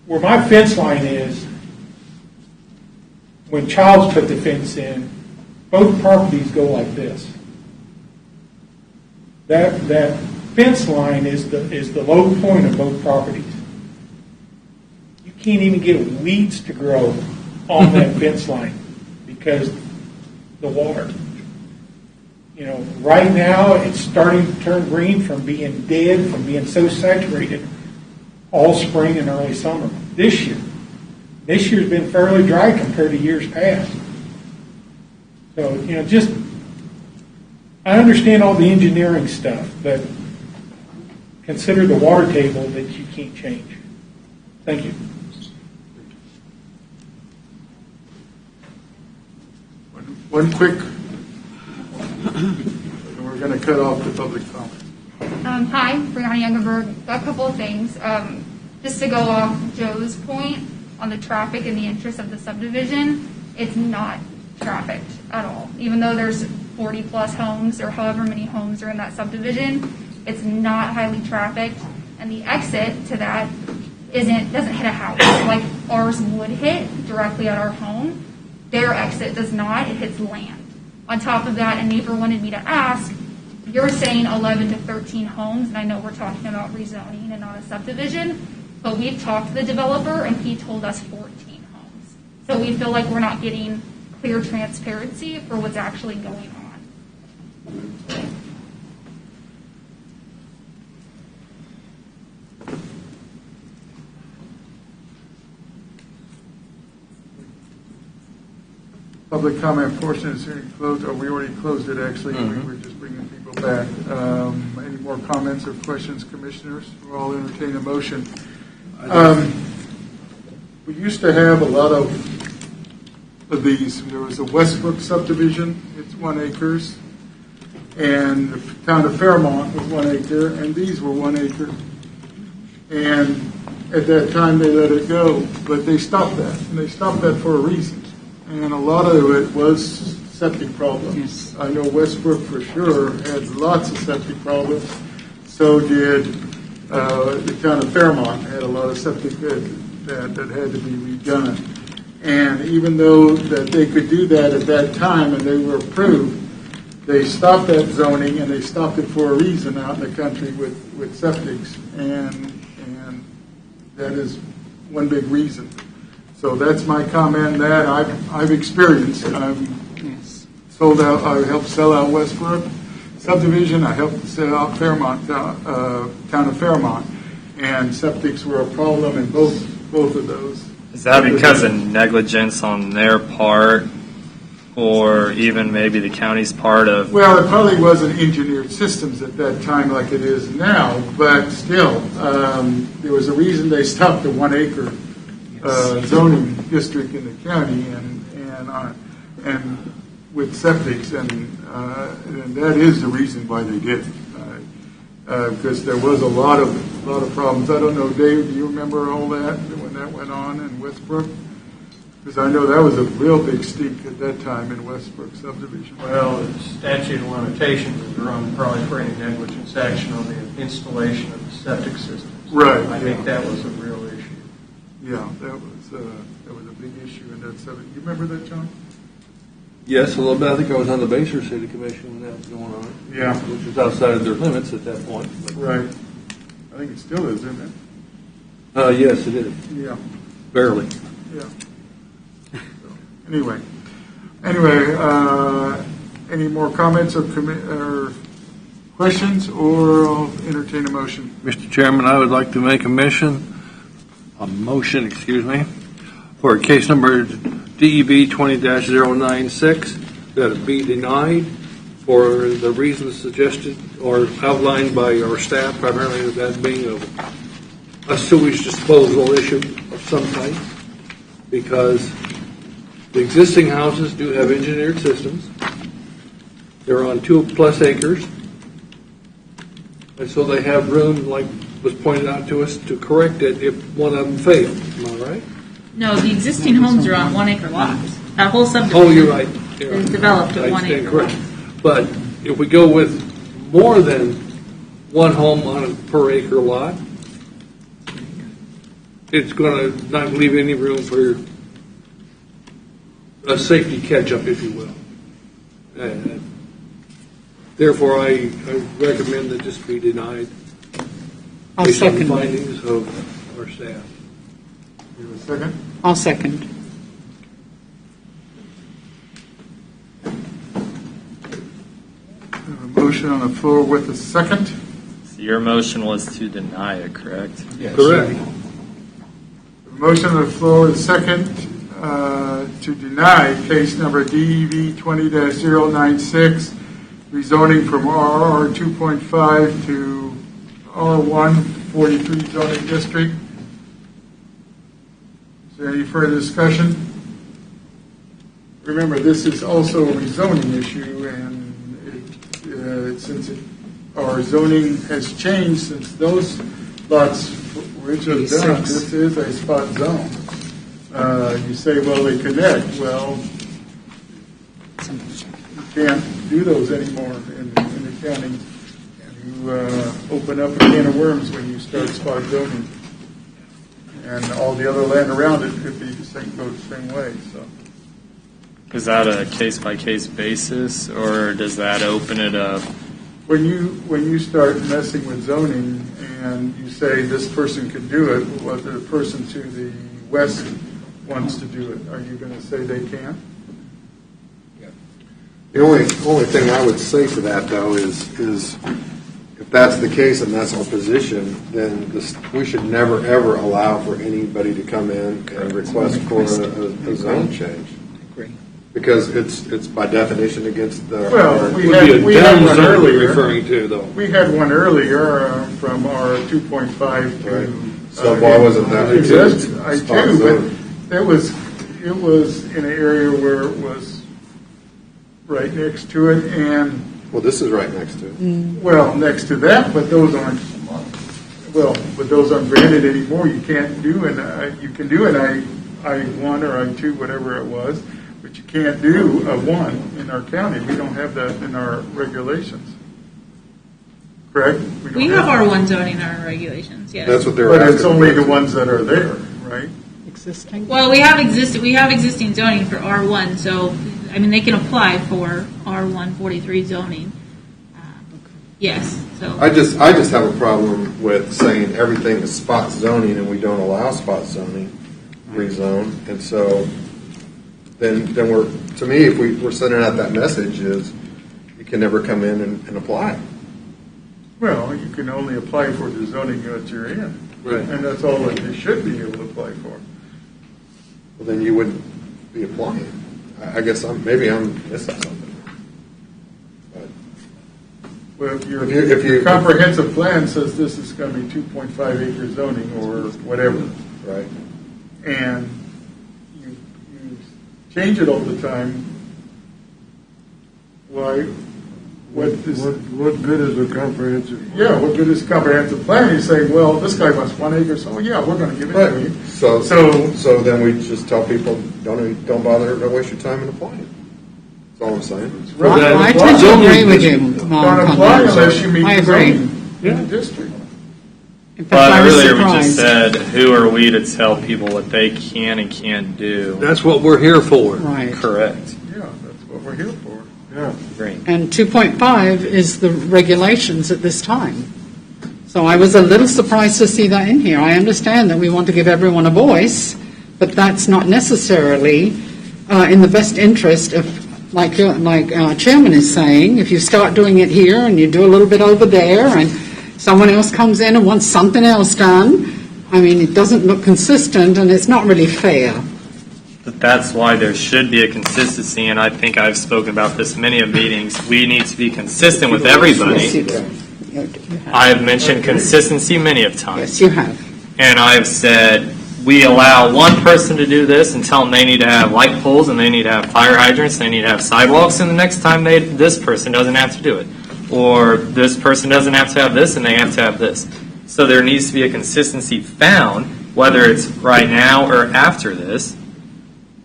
Where my fence line is, when Childs put the fence in, both properties go like this. That fence line is the low point of both properties. You can't even get weeds to grow on that fence line because the water. Right now it's starting to turn green from being dead, from being so saturated all spring and early summer. This year's been fairly dry compared to years past. So, I understand all the engineering stuff, but consider the water table that you can't change. Thank you. One quick, and we're going to cut off the public comment. Hi, Brianna Youngenberg. A couple of things. Just to go off Joe's point on the traffic and the interest of the subdivision, it's not trafficked at all. Even though there's 40 plus homes or however many homes are in that subdivision, it's not highly trafficked, and the exit to that doesn't hit a house like ours would hit directly at our home. Their exit does not, it hits land. On top of that, a neighbor wanted me to ask, you're saying 11 to 13 homes, and I know we're talking about rezoning and not a subdivision, but we've talked to the developer and he told us 14 homes. So we feel like we're not getting clear transparency for what's actually going on. Public comment portion is here closed, or we already closed it actually. We were just bringing people back. Any more comments or questions, commissioners? We'll all entertain a motion. We used to have a lot of these. There was a Westbrook subdivision, it's 1 acre, and the town of Fairmont was 1 acre, and these were 1 acre. And at that time they let it go, but they stopped that, and they stopped that for a reason. And a lot of it was septic problems. Yes. I know Westbrook for sure had lots of septic problems. So did the town of Fairmont had a lot of septic that had to be redone. And even though that they could do that at that time and they were approved, they stopped that zoning and they stopped it for a reason out in the country with septics. And that is one big reason. So that's my comment that I've experienced. Sold out. I helped sell out Westbrook subdivision. I helped sell out Fairmont, town of Fairmont, and septics were a problem in both of those. Is that because of negligence on their part, or even maybe the county's part of? Well, it probably wasn't engineered systems at that time like it is now, but still, there was a reason they stopped the 1 acre. Zoning district in the county and with septics and that is the reason why they did it because there was a lot of problems. I don't know, Dave, do you remember all that when that went on in Westbrook? Because I know that was a real big stink at that time in Westbrook subdivision. Well, the statute of limitations is run probably for any negligence action on the installation of the septic system. Right. I think that was a real issue. Yeah, that was a big issue in that subject. You remember that, John? Yes, a little bit. I think I was on the Baser City Commission when that was going on. Yeah. Which was outside of their limits at that point. But. Right. I think it still is, isn't it? Yes, it is. Yeah. Barely. Yeah. So, anyway, any more comments or Questions, or I'll entertain a motion? Mr. Chairman, I would like to make a motion, for case number DEB 20-096, that it be denied for the reasons suggested or outlined by our staff, primarily that being a sewage disposal issue of some type, because the existing houses do have engineered systems. They're on 2+ acres. And so they have room, like was pointed out to us, to correct it if one of them failed. Am I right? No, the existing homes are on 1 acre lots. That whole subdivision. Oh, you're right. Is developed at 1 I stand acre correct. lots. But if we go with more than one home on a per acre lot, it's going to not leave any room for a safety catch-up, if you will. And therefore, I recommend that this be denied I'll based on the second. findings of our staff. You have a second? I'll second. We have a motion on the floor with a second. So your motion was to deny it, correct? Correct. The motion on the floor is second to deny case number DEV 20-096, rezoning from RR 2.5 to R1 43 zoning district. Is there any further discussion? Remember, this is also a rezoning issue, and our zoning has changed since those lots were originally done. This is a spot zone. You say, well, they connect. Well, you can't do those anymore in the county. You open up a can of worms when you start spot zoning. And all the other land around it could be go the same way, so. Is that a case-by-case basis, or does that open it up? When you start messing with zoning and you say this person could do it, well, the person to the west wants to do it, are you going to say they can't? The only thing I would say to that, though, is if that's the case and that's our position, then we should never, ever allow for anybody to come in and request for a zone change. Because it's by definition against the... Well, we had one earlier. We had one earlier from our 2.5 to... Right. So why wasn't that... I do, but it was in an area where it was right next to it, and... Well, this is right next to it. Well, next to that, but those aren't... Well, but those aren't granted anymore. You can't do you can do an I-1 or I-2, whatever it was, but you can't do a 1 in our county. We don't have that in our regulations. Correct? We have R1 zoning in our regulations, yes. That's what they're But asking. it's only the ones that are there, right? Existing? Well, we have existing zoning for R1, so, I mean, they can apply for R1 43 zoning. Yes, so. I just have a problem with saying everything is spot zoning and we don't allow spot zoning, rezone, and so then we're, to me, if we're sending out that message is you can never come in and apply. Well, you can only apply for the zoning that you're in. Right. And that's all that you should be able to apply for. Well, then you wouldn't be applying. I guess maybe I'm missing something. Well, if your comprehensive plan says this is going to be 2.5 acre zoning or whatever. Right. And you change it all the time, why? What good is a comprehensive plan? Yeah, what good is a comprehensive plan? You say, well, this guy wants 1 acre, so yeah, we're going to give it to you. So then we just tell people, don't bother, don't waste your time in applying. That's all I'm saying. I tend to agree with you, Mark. Don't apply unless you meet I the agree. zoning in the district. But earlier we just said, who are we to tell people what they can and can't do? That's what we're here for. Right. Correct. Yeah, that's what we're here for. Yeah. Great. And 2.5 is the regulations at this time. So I was a little surprised to see that in here. I understand that we want to give everyone a voice, but that's not necessarily in the best interest of like our chairman is saying, if you start doing it here and you do a little bit over there and someone else comes in and wants something else done, I mean, it doesn't look consistent and it's not really fair. But that's why there should be a consistency, and I think I've spoken about this in many of meetings. We need to be consistent with everybody. Yes, you do. I have mentioned consistency many of times. Yes, you have. And I've said, we allow one person to do this and tell them they need to have light poles and they need to have fire hydrants, they need to have sidewalks, and the next time this person doesn't have to do it. Or this person doesn't have to have this and they have to have this. So there needs to be a consistency found, whether it's right now or after this,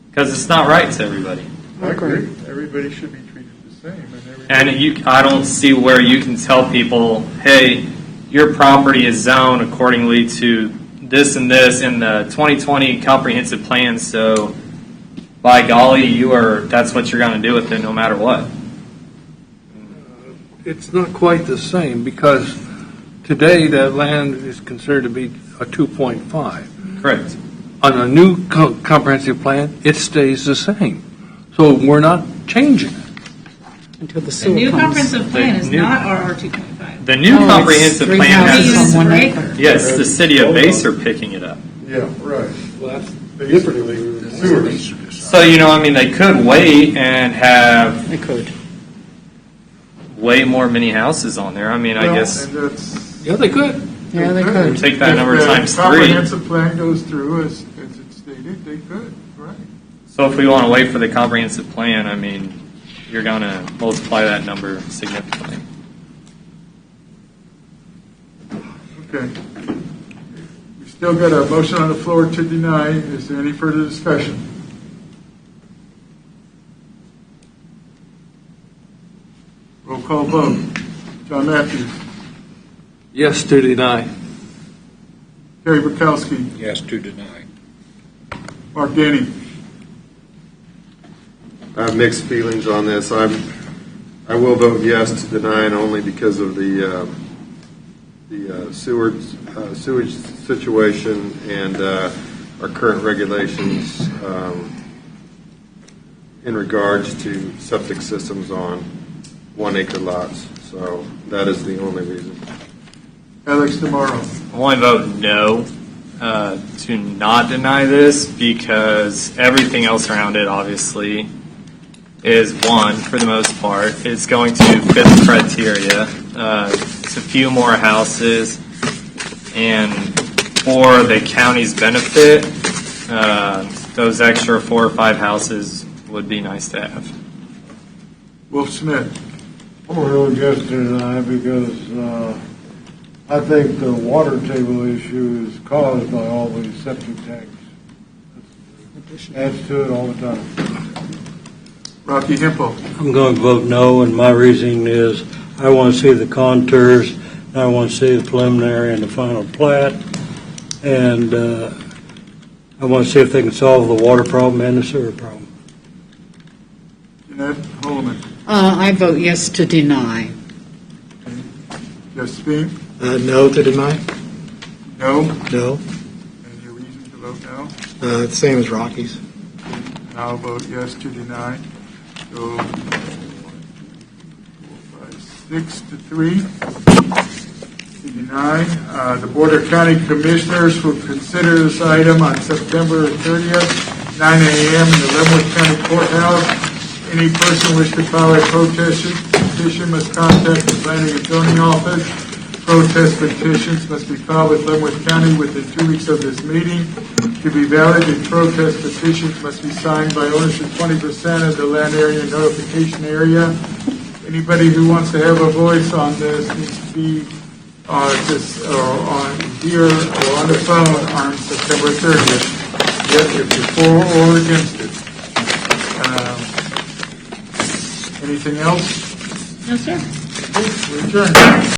because it's not right to everybody. I agree. Everybody should be treated the same. And I don't see where you can tell people, hey, your property is zoned accordingly to this and this in the 2020 comprehensive plan, so by golly, that's what you're going to do with it no matter what. It's not quite the same, because today that land is considered to be a 2.5. Correct. On a new comprehensive plan, it stays the same. So we're not changing it. Until the The sewer new comes. comprehensive plan is not RR 2.5. The new comprehensive three plan houses has, on 1 acre. yes, the city of Base are picking it up. Yeah, right. Well, that's Basically, sewers. So, they could wait and have They could. way more many houses on there. I guess And that's. Yeah, they could. Yeah, they could. take that number If the times 3. comprehensive plan goes through as it's stated, they could, right? So if we want to wait for the comprehensive plan, you're going to multiply that number significantly. Okay. We still got a motion on the floor to deny. Is there any further discussion? Roll call vote. John Matthews. Yes to deny. Terry Bukowski. Yes to deny. Mark Danny. I have mixed feelings on this. I will vote yes to deny, and only because of the sewage situation and our current regulations in regards to septic systems on 1 acre lots. So that is the only reason. Alex DeMauro. I want to vote no to not deny this, because everything else around it obviously is one, for the most part. It's going to fit the criteria. It's a few more houses, and for the county's benefit, those extra 4 or 5 houses would be nice to have. Wolf Smith. I'm going to vote yes to deny, because I think the water table issue is caused by all these septic tanks. Adds to it all the time. Rocky Hempel. I'm going to vote no, and my reasoning is I want to see the contours, and I want to see the preliminary and the final plat, and I want to see if they can solve the water problem and the sewer problem. Jeanette Holman. I vote yes to deny. Josephine. No to deny. No. No. And your reason to vote no? The same as Rockies. And I'll vote yes to deny. So 4, 5, 6 to 3 to deny. The Board of County Commissioners will consider this item on September 30th, 9 a.m. in the Leavenworth County Courthouse. Any person wish to file a protest petition must contact the Planning and Zoning Office. Protest petitions must be filed with Leavenworth County within 2 weeks of this meeting. To be valid, the protest petitions must be signed by owners of 20% of the land area notification area. Anybody who wants to have a voice on this needs to be on here or on the phone on September 30th. If you're for or against it. Anything else? No, sir. We adjourn.